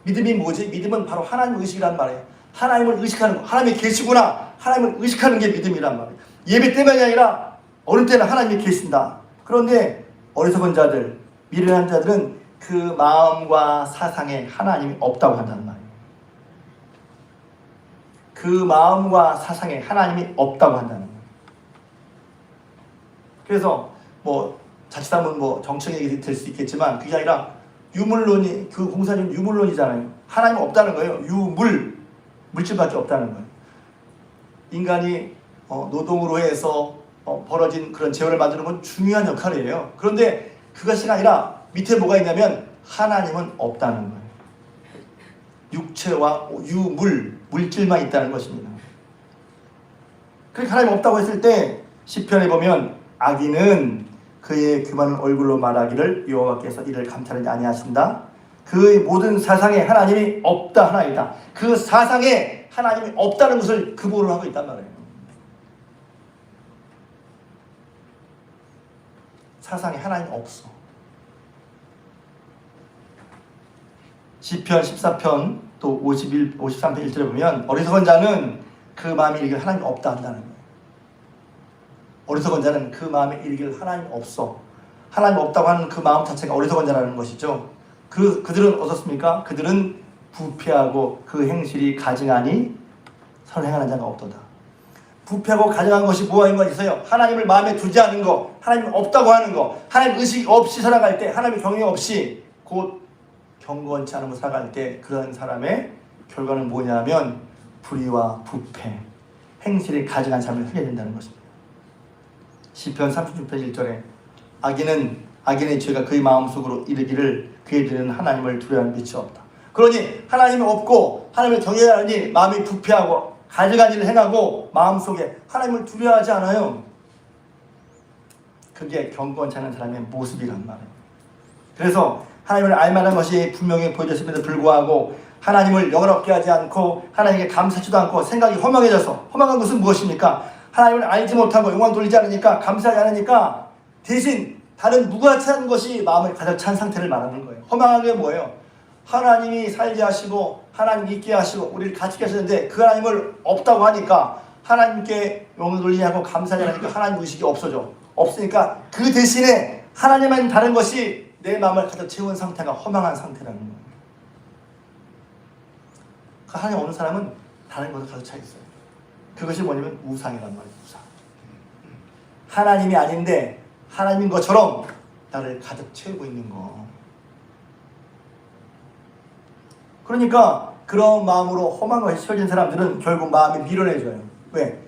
믿음이 뭐지? 믿음은 바로 하나님 의식이란 말이에요. 하나님을 의식하는 거. 하나님이 계시구나. 하나님을 의식하는 게 믿음이란 말이에요. 예배 때만이 아니라 어느 때는 하나님이 계신다. 그런데 어리석은 자들, 미련한 자들은 그 마음과 사상에 하나님이 없다고 한다는 말이에요. 그 마음과 사상에 하나님이 없다고 한다는 거예요. 그래서 자칫하면 정책 얘기 될 수 있겠지만 그게 아니라 유물론이 그 공사는 유물론이잖아요. 하나님 없다는 거예요. 물질밖에 없다는 거예요. 인간이 노동으로 해서 벌어진 그런 재원을 만드는 건 중요한 역할이에요. 그런데 그것이 아니라 밑에 뭐가 있냐면 하나님은 없다는 거예요. 육체와 물질만 있다는 것입니다. 그렇게 하나님 없다고 했을 때 시편에 보면 악인은 그의 교만한 얼굴로 말하기를 여호와께서 이를 감찰하지 아니하신다. 그의 모든 사상에 하나님이 없다 하나이다. 그 사상에 하나님이 없다는 것을 급오를 하고 있단 말이에요. 사상에 하나님 없어. 시편 14편 또 53편 1절에 보면 어리석은 자는 그 마음에 이르기를 하나님 없다 한다는 거예요. 어리석은 자는 그 마음에 이르기를 하나님 없어. 하나님 없다고 하는 그 마음 자체가 어리석은 자라는 것이죠. 그들은 어떻습니까? 그들은 부패하고 그 행실이 가증하니 선행하는 자가 없도다. 부패하고 가증한 것이 뭐인 것 있어요? 하나님을 마음에 두지 않은 거, 하나님 없다고 하는 거, 하나님 의식 없이 살아갈 때, 하나님 경외 없이 곧 경건치 않으로 살아갈 때 그런 사람의 결과는 뭐냐면 불의와 부패, 행실이 가증한 삶을 하게 된다는 것입니다. 시편 36편 1절에 악인의 죄가 그의 마음속으로 이르기를 그의 하나님을 두려워하는 빛이 없다. 그러니 하나님이 없고 하나님을 경외하니 마음이 부패하고 가증한 일을 행하고 마음속에 하나님을 두려워하지 않아요. 그게 경건치 않은 사람의 모습이란 말이에요. 그래서 하나님을 알만한 것이 분명히 보여졌음에도 불구하고 하나님을 영원롭게 하지 않고 하나님께 감사하지도 않고 생각이 허망해져서, 허망한 것은 무엇입니까? 하나님을 알지 못하고 영광 돌리지 않으니까, 감사하지 않으니까 대신 다른 무가치한 것이 마음을 가득 찬 상태를 말하는 거예요. 허망한 게 뭐예요? 하나님이 살게 하시고 하나님 있게 하시고 우리를 같이 하시는데 그 하나님을 없다고 하니까 하나님께 영광 돌리지 않고 감사하지 않으니까 하나님 의식이 없으니까 그 대신에 하나님은 다른 것이 내 마음을 가득 채운 상태가 허망한 상태라는 거예요. 그 하나님 없는 사람은 다른 것에 가득 차 있어요. 그것이 뭐냐면 우상이란 말이에요. 우상. 하나님이 아닌데 하나님인 것처럼 나를 가득 채우고 있는 거. 그러니까 그런 마음으로 험한 것이 채워진 사람들은 결국 마음이 미련해져요. 왜?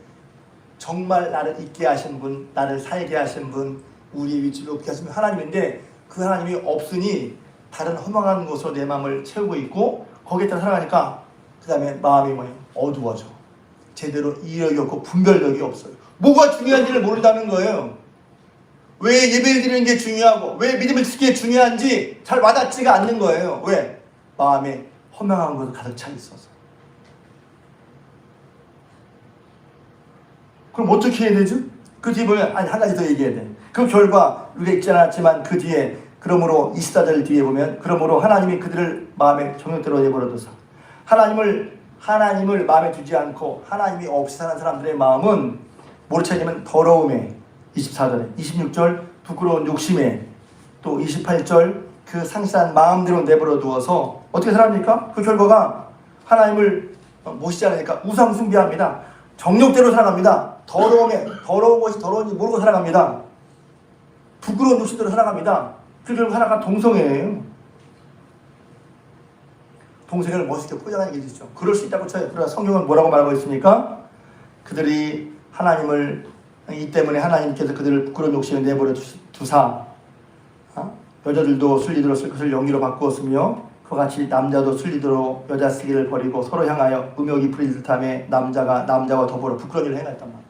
정말 나를 있게 하신 분, 나를 살게 하신 분, 우리의 위치를 높게 하신 분 하나님인데 그 하나님이 없으니 다른 허망한 것으로 내 마음을 채우고 있고 거기에 따라 살아가니까 그 다음에 마음이 뭐예요? 어두워져. 제대로 이력이 없고 분별력이 없어요. 뭐가 중요한지를 모른다는 거예요. 왜 예배를 드리는 게 중요하고 왜 믿음을 지키는 게 중요한지 잘 와닿지가 않는 거예요. 왜? 마음에 허망한 것이 가득 차 있어서. 그럼 어떻게 해야 되죠? 그 뒤에 보면 한 가지 더 얘기해야 돼. 그 결과 우리가 읽지 않았지만 그 뒤에 그러므로 24절 뒤에 보면 그러므로 하나님이 그들을 마음에 정욕대로 내버려두사 하나님을 마음에 두지 않고 하나님이 없이 사는 사람들의 마음은 뭐로 차지하면 더러움에 24절에 26절 부끄러운 욕심에 또 28절 그 상실한 마음대로 내버려 두어서 어떻게 살합니까? 그 결과가 하나님을 모시지 않으니까 우상 숭배합니다. 정욕대로 살아갑니다. 더러운 것이 더러운지 모르고 살아갑니다. 부끄러운 욕심대로 살아갑니다. 그 결국 하나가 동성애예요. 동성애를 멋있게 포장하는 게 있죠. 그럴 수 있다고 쳐요. 그러나 성경은 뭐라고 말하고 있습니까? 그들이 하나님을 이 때문에 하나님께서 그들을 부끄러운 욕심에 내버려 두사 여자들도 순리대로 쓸 것을 영리로 바꾸었으며 그와 같이 남자도 순리대로 여자 쓰기를 버리고 서로 향하여 음욕이 부릴 듯함에 남자와 더불어 부끄러운 일을 행하였단 말이에요.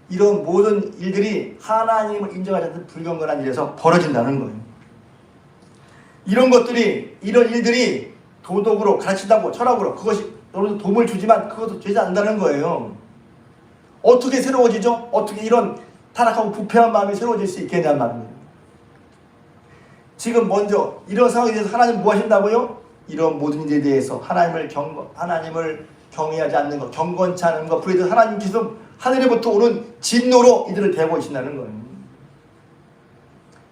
이런 모든 일들이 하나님을 인정하지 않는 불경건한 일에서 벌어진다는 거예요. 이런 일들이 도덕으로 가르친다고 철학으로 그것이 너는 도움을 주지만 그것도 되지 않는다는 거예요. 어떻게 새로워지죠? 어떻게 이런 타락하고 부패한 마음이 새로워질 수 있겠냐는 말입니다. 지금 먼저 이런 상황에 대해서 하나님 뭐 하신다고요? 이런 모든 일에 대해서 하나님을 경외하지 않는 것, 경건치 않은 것, 그에 대해서 하나님께서 하늘에부터 오는 진노로 이들을 대하고 계신다는 거예요.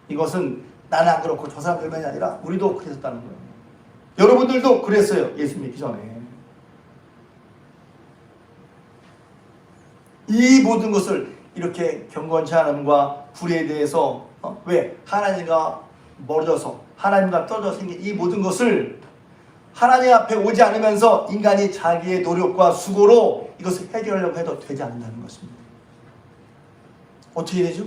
이것은 나는 안 그렇고 저 사람들만이 아니라 우리도 그랬었다는 거예요. 여러분들도 그랬어요. 예수 믿기 전에. 이 모든 것을 이렇게 경건치 않음과 불의에 대해서 왜? 하나님과 멀어져서 하나님과 떨어져 생긴 이 모든 것을 하나님 앞에 오지 않으면서 인간이 자기의 노력과 수고로 이것을 해결하려고 해도 되지 않는다는 것입니다. 어떻게 되죠?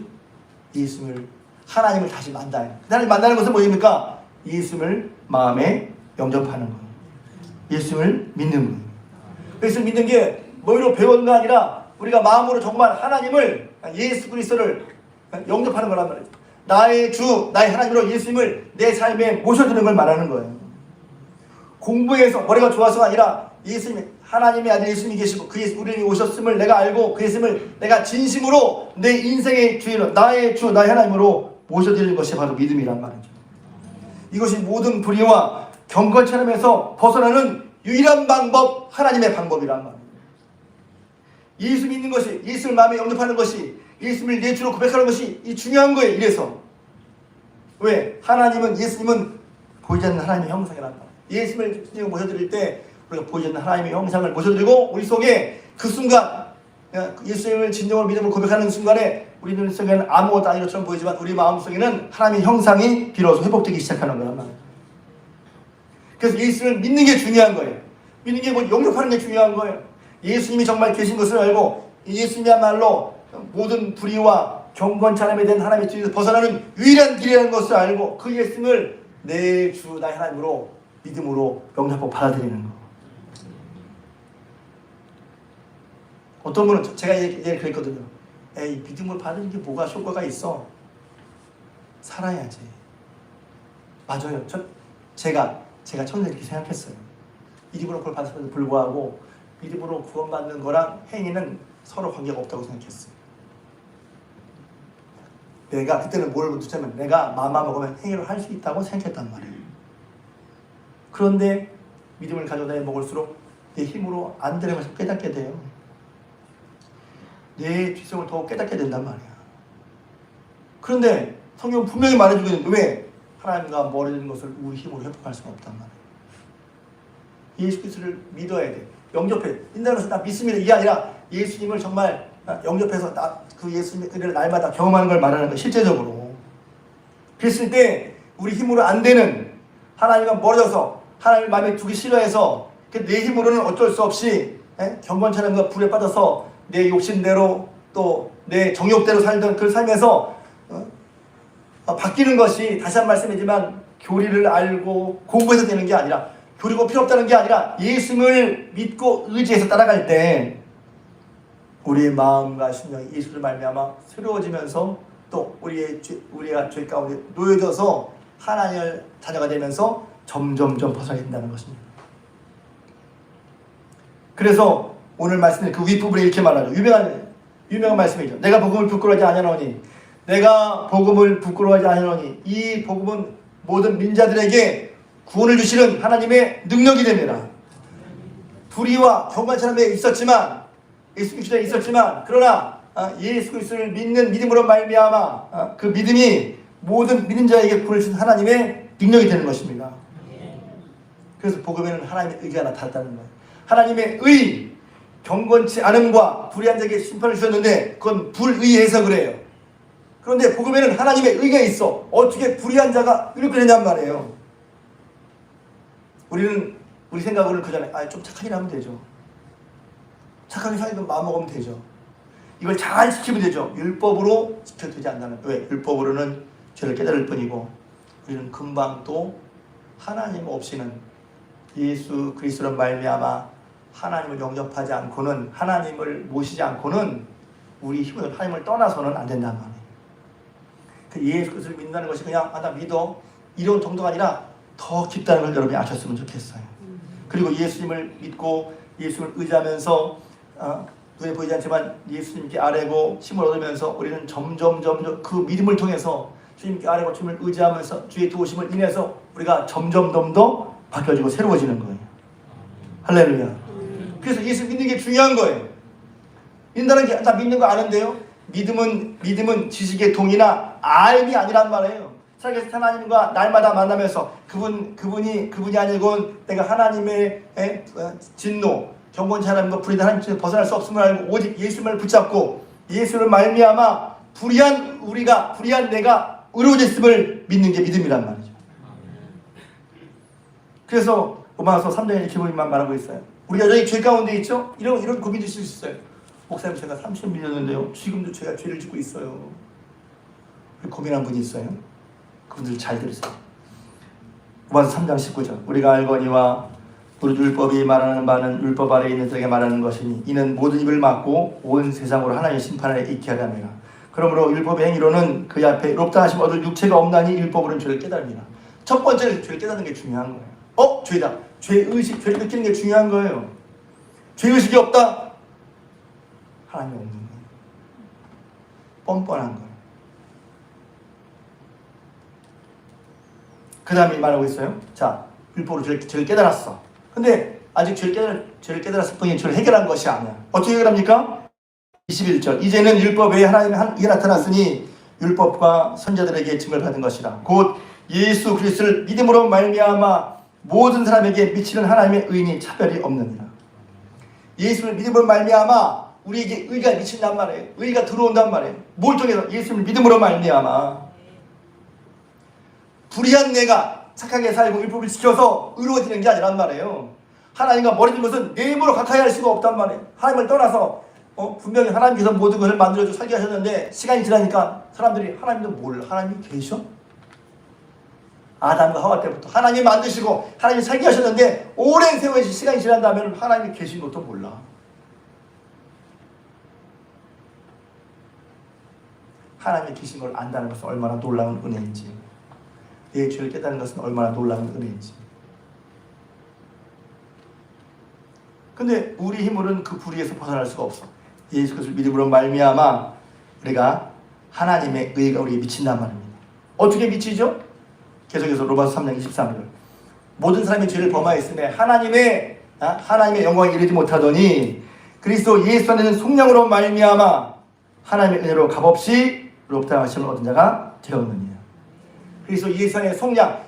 하나님을 다시 만나요. 하나님 만나는 것은 뭐입니까? 예수님을 마음에 영접하는 거예요. 예수님을 믿는 거예요. 예수를 믿는 게 머리로 배운 거 아니라 우리가 마음으로 정말 하나님을 예수 그리스도를 영접하는 거란 말이에요. 나의 주, 나의 하나님으로 예수님을 내 삶에 모셔두는 걸 말하는 거예요. 공부해서 머리가 좋아서가 아니라 하나님의 아들 예수님이 계시고 그 우리님이 오셨음을 내가 알고 그 예수님을 내가 진심으로 내 인생의 주인으로 나의 주, 나의 하나님으로 모셔드리는 것이 바로 믿음이란 말이죠. 이것이 모든 불의와 경건치 않음에서 벗어나는 유일한 방법, 하나님의 방법이란 말이에요. 예수 믿는 것이, 예수를 마음에 영접하는 것이, 예수님을 내 주로 고백하는 것이 이 중요한 거예요. 이래서 왜? 예수님은 보이지 않는 하나님의 형상이란 말이에요. 예수님을 모셔드릴 때 우리가 보이지 않는 하나님의 형상을 모셔드리고 우리 속에 그 순간 예수님을 진정으로 믿음으로 고백하는 순간에 우리 속에는 아무것도 아닌 것처럼 보이지만 우리 마음속에는 하나님의 형상이 비로소 회복되기 시작하는 거란 말이에요. 그래서 예수님을 믿는 게 중요한 거예요. 믿는 게 영접하는 게 중요한 거예요. 예수님이 정말 계신 것을 알고 예수님이야말로 모든 불의와 경건치 않음에 대한 하나님의 뜻에서 벗어나는 유일한 길이라는 것을 알고 그 예수님을 내 주 나의 하나님으로 믿음으로 영접하고 받아들이는 거. 어떤 분은 제가 예를 그랬거든요. 에이, 믿음을 받는 게 뭐가 효과가 있어? 살아야지. 맞아요. 제가 처음에 이렇게 생각했어요. 믿음으로 그걸 받았음에도 불구하고 믿음으로 구원받는 거랑 행위는 서로 관계가 없다고 생각했어요. 내가 그때는 뭘 두자면 내가 마음만 먹으면 행위를 할 수 있다고 생각했단 말이에요. 그런데 믿음을 가져다 먹을수록 내 힘으로 안 되는 것을 깨닫게 돼요. 내 죄성을 더욱 깨닫게 된단 말이야. 그런데 성경은 분명히 말해주고 있는데 왜? 하나님과 멀어지는 것을 우리 힘으로 회복할 수는 없단 말이야. 예수 그리스도를 믿어야 돼. 영접해. 믿는다는 것은 나 믿습니다. 이게 아니라 예수님을 정말 영접해서 그 예수님의 은혜를 날마다 경험하는 걸 말하는 거예요. 실제적으로. 그랬을 때 우리 힘으로 안 되는 하나님과 멀어져서 하나님을 마음에 두기 싫어해서 내 힘으로는 어쩔 수 없이 경건치 않음과 불에 빠져서 내 욕심대로 또 내 정욕대로 살던 그 삶에서 바뀌는 것이 다시 한 말씀이지만 교리를 알고 공부해서 되는 게 아니라 그리고 필요 없다는 게 아니라 예수님을 믿고 의지해서 따라갈 때 우리의 마음과 심령이 예수를 말미암아 새로워지면서 또 우리가 죄 가운데 놓여져서 하나님의 자녀가 되면서 점점점 벗어나진다는 것입니다. 그래서 오늘 말씀에 그 윗부분에 이렇게 말하죠. 유명한 말씀이죠. 내가 복음을 부끄러워하지 아니하노니, 내가 복음을 부끄러워하지 아니하노니, 이 복음은 모든 민자들에게 구원을 주시는 하나님의 능력이 됩니다. 불의와 경건처럼 있었지만, 예수 그리스도에 있었지만, 그러나 예수 그리스도를 믿는 믿음으로 말미암아 그 믿음이 모든 믿는 자에게 구원을 주신 하나님의 능력이 되는 것입니다. 그래서 복음에는 하나님의 의가 나타났다는 거예요. 하나님의 의, 경건치 않음과 불의한 자에게 심판을 주셨는데 그건 불의해서 그래요. 그런데 복음에는 하나님의 의가 있어. 어떻게 불의한 자가 이렇게 되냔 말이에요. 우리 생각으로는 그잖아요. 좀 착하게 하면 되죠. 착하게 살면 마음먹으면 되죠. 이걸 잘 지키면 되죠. 율법으로 지켜도 되지 않나는. 왜? 율법으로는 죄를 깨달을 뿐이고 우리는 금방 또 하나님 없이는 예수 그리스도로 말미암아 하나님을 영접하지 않고는, 하나님을 모시지 않고는 우리 힘으로 하나님을 떠나서는 안 된단 말이에요. 그 예수 그리스도를 믿는다는 것이 그냥 나 믿어 이런 정도가 아니라 더 깊다는 걸 여러분이 아셨으면 좋겠어요. 그리고 예수님을 믿고 예수님을 의지하면서 눈에 보이지 않지만 예수님께 아뢰고 힘을 얻으면서 우리는 점점 그 믿음을 통해서 주님께 아뢰고 주님을 의지하면서 주의 도우심을 인해서 우리가 점점 더 바뀌어지고 새로워지는 거예요. 할렐루야. 그래서 예수 믿는 게 중요한 거예요. 믿는다는 게 다 믿는 거 아는데요. 믿음은 지식의 동의나 알이 아니란 말이에요. 살아계신 하나님과 날마다 만나면서 그분이 아니고 내가 하나님의 진노, 경건치 않음과 불의한 하나님께서 벗어날 수 없음을 알고 오직 예수님을 붙잡고 예수를 말미암아 불의한 내가 의로워졌음을 믿는 게 믿음이란 말이죠. 그래서 로마서 3장에 이렇게 말하고 있어요. 우리가 여전히 죄 가운데 있죠? 이런 고민이 있을 수 있어요. 목사님 제가 30년 믿었는데요. 지금도 제가 죄를 짓고 있어요. 고민한 분이 있어요. 그분들 잘 들으세요. 로마서 3장 19절. 우리가 알거니와 우리 율법이 말하는 바는 율법 아래에 있는 자에게 말하는 것이니 이는 모든 입을 막고 온 세상으로 하나님의 심판을 있게 하려 함이라. 그러므로 율법의 행위로는 그 앞에 의롭다 하심 얻을 육체가 없나니 율법으로는 죄를 깨달음이라. 첫 번째는 죄를 깨닫는 게 중요한 거예요. 죄다. 죄의식, 죄를 느끼는 게 중요한 거예요. 죄의식이 없다? 하나님이 없는 거예요. 뻔뻔한 거예요. 그 다음에 말하고 있어요. 자, 율법으로 죄를 깨달았어. 근데 아직 죄를 깨달았을 뿐이 죄를 해결한 것이 아니야. 어떻게 해결합니까? 21절. 이제는 율법 외에 하나님의 이가 나타났으니 율법과 선자들에게 증을 받은 것이라. 곧 예수 그리스도를 믿음으로 말미암아 모든 사람에게 미치는 하나님의 의인이 차별이 없느니라. 예수를 믿음으로 말미암아 우리에게 의가 미친단 말이에요. 의가 들어온단 말이에요. 뭘 통해서? 예수를 믿음으로 말미암아 불의한 내가 착하게 살고 율법을 지켜서 의로워지는 게 아니란 말이에요. 하나님과 멀어진 것은 내 힘으로 가까이 할 수가 없단 말이에요. 하나님을 떠나서 분명히 하나님께서 모든 것을 만들어주고 살게 하셨는데 시간이 지나니까 사람들이 하나님도 몰라. 하나님이 계셔? 아담과 하와 때부터 하나님 만드시고 하나님이 살게 하셨는데 오랜 세월이 시간이 지난 다음에 하나님이 계신 것도 몰라. 하나님이 계신 걸 안다는 것은 얼마나 놀라운 은혜인지, 내 죄를 깨닫는 것은 얼마나 놀라운 은혜인지. 근데 우리 힘으로는 그 불의에서 벗어날 수가 없어. 예수 그리스도를 믿음으로 말미암아 우리가 하나님의 의가 우리에게 미친단 말입니다. 어떻게 미치죠? 계속해서 로마서 3장 23절. 모든 사람이 죄를 범하였음에 하나님의 영광에 이르지 못하더니 그리스도 예수 안에는 속량으로 말미암아 하나님의 은혜로 값없이 의롭다 하심을 얻은 자가 되었느니라. 그래서 예수 안에 속량,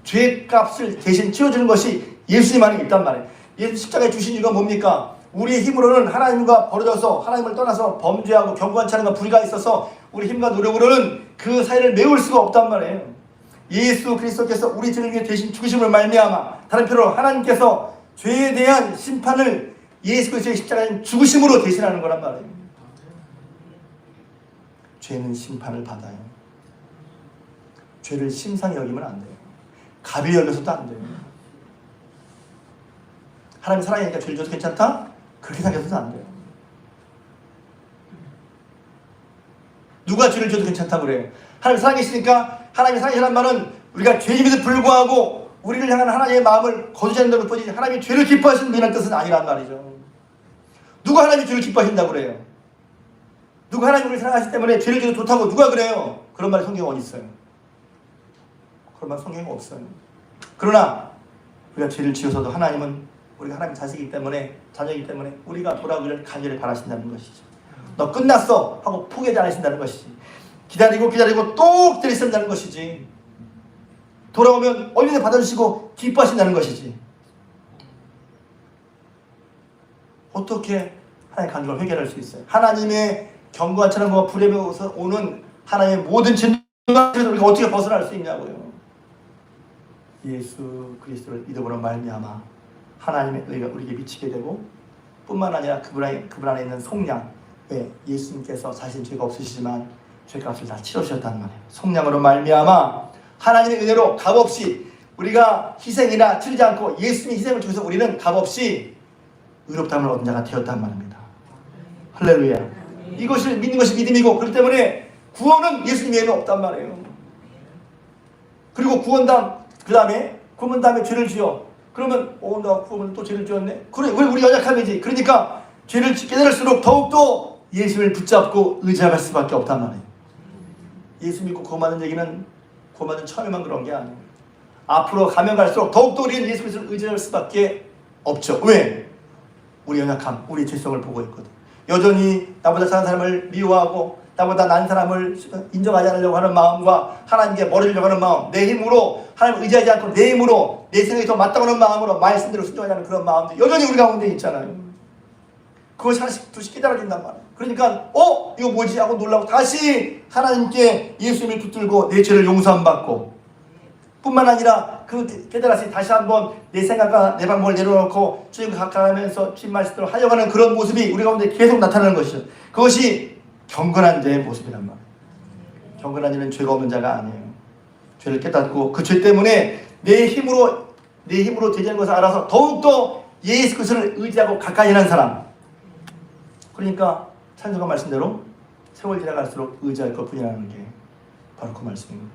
죄값을 대신 치워주는 것이 예수님 안에 있단 말이에요. 예수 십자가에 주신 이유가 뭡니까? 우리의 힘으로는 하나님과 벌어져서 하나님을 떠나서 범죄하고 경건치 않은 불의가 있어서 우리 힘과 노력으로는 그 사이를 메울 수가 없단 말이에요. 예수 그리스도께서 우리 죄를 위해 대신 죽으심을 말미암아, 다른 표로 하나님께서 죄에 대한 심판을 예수 그리스도의 십자가에 죽으심으로 대신하는 거란 말이에요. 죄는 심판을 받아요. 죄를 심상히 여기면 안 돼요. 가벼워서도 안 돼요. 하나님 사랑하니까 죄를 져도 괜찮다? 그렇게 생각해서도 안 돼요. 누가 죄를 져도 괜찮다고 그래요? 하나님 살아계시니까, 하나님이 살아계시는 말은 우리가 죄임에도 불구하고 우리를 향한 하나님의 마음을 거두자는 것뿐이지 하나님이 죄를 기뻐하시는 분이라는 뜻은 아니란 말이죠. 누가 하나님이 죄를 기뻐하신다고 그래요? 누가 하나님이 우리를 사랑하시기 때문에 죄를 져도 좋다고 누가 그래요? 그런 말이 성경에 어디 있어요? 그런 말 성경에 없어요. 그러나 우리가 죄를 지어서도 하나님은 우리가 하나님 자식이기 때문에, 자녀이기 때문에 우리가 돌아오기를 간절히 바라신다는 것이죠. 너 끝났어 하고 포기하지 않으신다는 것이지. 기다리고 또 기다리신다는 것이지. 돌아오면 얼른 받아주시고 기뻐하신다는 것이지. 어떻게 하나님의 간격을 회개할 수 있어요? 하나님의 경고한 찬양과 불에서 오는 하나님의 모든 진노에서 우리가 어떻게 벗어날 수 있냐고요. 예수 그리스도를 믿음으로 말미암아 하나님의 의가 우리에게 미치게 되고, 뿐만 아니라 그분 안에 있는 속량, 예수님께서 자신 죄가 없으시지만 죄값을 다 치러주셨다는 말이에요. 속량으로 말미암아 하나님의 은혜로 값없이 우리가 희생이나 치르지 않고 예수님의 희생을 통해서 우리는 값없이 의롭다함을 얻은 자가 되었단 말입니다. 할렐루야. 이것을 믿는 것이 믿음이고, 그렇기 때문에 구원은 예수님 외에는 없단 말이에요. 그리고 구원 다음에 죄를 지어. 그러면 나 구원은 또 죄를 지었네. 그래, 우리 연약함이지. 그러니까 죄를 깨달을수록 더욱더 예수님을 붙잡고 의지할 수밖에 없단 말이에요. 예수 믿고 구원받는 얘기는 구원받는 처음에만 그런 게 아니에요. 앞으로 가면 갈수록 더욱더 우리는 예수 그리스도를 의지할 수밖에 없죠. 왜? 우리 연약함, 우리 죄성을 보고 있거든. 여전히 나보다 작은 사람을 미워하고 나보다 난 사람을 인정하지 않으려고 하는 마음과 하나님께 멀어지려고 하는 마음, 내 힘으로 하나님을 의지하지 않고 내 힘으로 내 생각이 더 맞다고 하는 마음으로 말씀대로 순종하지 않는 그런 마음도 여전히 우리 가운데 있잖아요. 그것이 하나씩 둘씩 깨달아진단 말이에요. 그러니까 이거 뭐지 하고 놀라고 다시 하나님께 예수님을 붙들고 내 죄를 용서함 받고, 뿐만 아니라 그 깨달았으니 다시 한번 내 생각과 내 방법을 내려놓고 주님과 가까이하면서 주님 말씀대로 하려고 하는 그런 모습이 우리 가운데 계속 나타나는 것이죠. 그것이 경건한 자의 모습이란 말이에요. 경건한 자는 죄가 없는 자가 아니에요. 죄를 깨닫고 그 죄 때문에 내 힘으로 되지 않는 것을 알아서 더욱더 예수 그리스도를 의지하고 가까이 하는 사람. 그러니까 찬송가 말씀대로 세월 지나갈수록 의지할 것뿐이라는 게 바로 그 말씀입니다.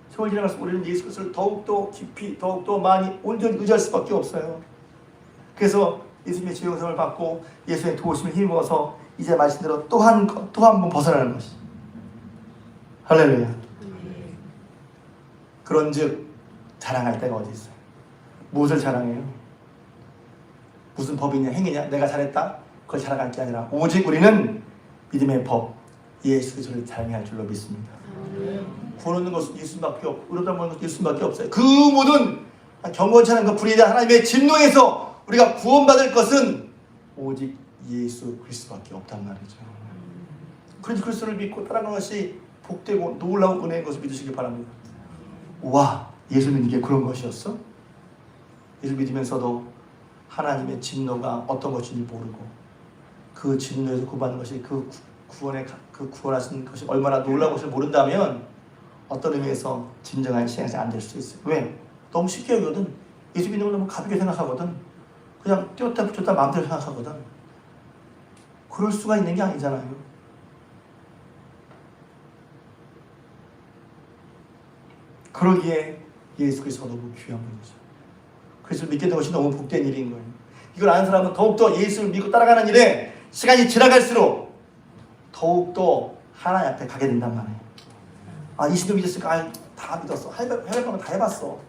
세월 지나갈수록 우리는 예수 그리스도를 더욱더 깊이, 더욱더 많이 온전히 의지할 수밖에 없어요. 그래서 예수님의 죄 용서를 받고 예수의 도우심을 힘입어서 이제 말씀대로 또 한 번 벗어나는 것이죠. 할렐루야. 그런즉 자랑할 때가 어디 있어요? 무엇을 자랑해요? 무슨 법이냐, 행위냐, 내가 잘했다, 그걸 자랑할 게 아니라 오직 우리는 믿음의 법, 예수 그리스도를 자랑해야 할 줄로 믿습니다. 구원 얻는 것은 예수님밖에 없고 의롭다는 것은 예수님밖에 없어요. 그 모든 경건치 않은 그 불의에 대한 하나님의 진노에서 우리가 구원받을 것은 오직 예수 그리스도밖에 없단 말이죠. 그래서 그리스도를 믿고 따라가는 것이 복되고 놀라운 은혜인 것을 믿으시기 바랍니다. 와, 예수는 이게 그런 것이었어? 예수 믿으면서도 하나님의 진노가 어떤 것인지 모르고 그 진노에서 구원받는 것이 그 구원하신 것이 얼마나 놀라운 것을 모른다면 어떤 의미에서 진정한 신앙생활 안 될 수 있어요. 왜? 너무 쉽게 여기거든. 예수 믿는 걸 너무 가볍게 생각하거든. 그냥 띄웠다 붙였다 마음대로 생각하거든. 그럴 수가 있는 게 아니잖아요. 그러기에 예수 그리스도가 너무 귀한 분이죠. 그래서 믿게 된 것이 너무 복된 일인 거예요. 이걸 아는 사람은 더욱더 예수를 믿고 따라가는 일에 시간이 지나갈수록 더욱더 하나님 앞에 가게 된단 말이에요. 20년 믿었으니까 다 믿었어. 해볼 건 다 해봤어.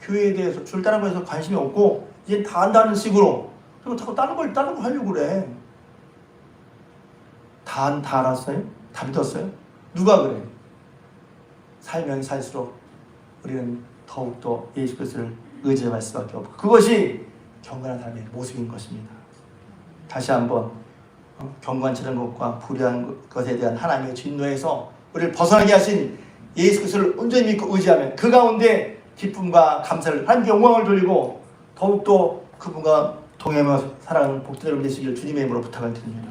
교회에 대해서 줄 따르는 거에서 관심이 없고 이제 다 안다는 식으로. 그리고 자꾸 다른 걸 하려고 그래. 다 알았어요? 다 믿었어요? 누가 그래? 살면 살수록 우리는 더욱더 예수 그리스도를 의지할 수밖에 없고, 그것이 경건한 사람의 모습인 것입니다. 다시 한번 경건치 않은 것과 불의한 것에 대한 하나님의 진노에서 우리를 벗어나게 하신 예수 그리스도를 온전히 믿고 의지하면 그 가운데 기쁨과 감사를, 하나님께 영광을 돌리고 더욱더 그분과 동행하며 살아가는 복되는 되시기를 주님의 이름으로 부탁을 드립니다.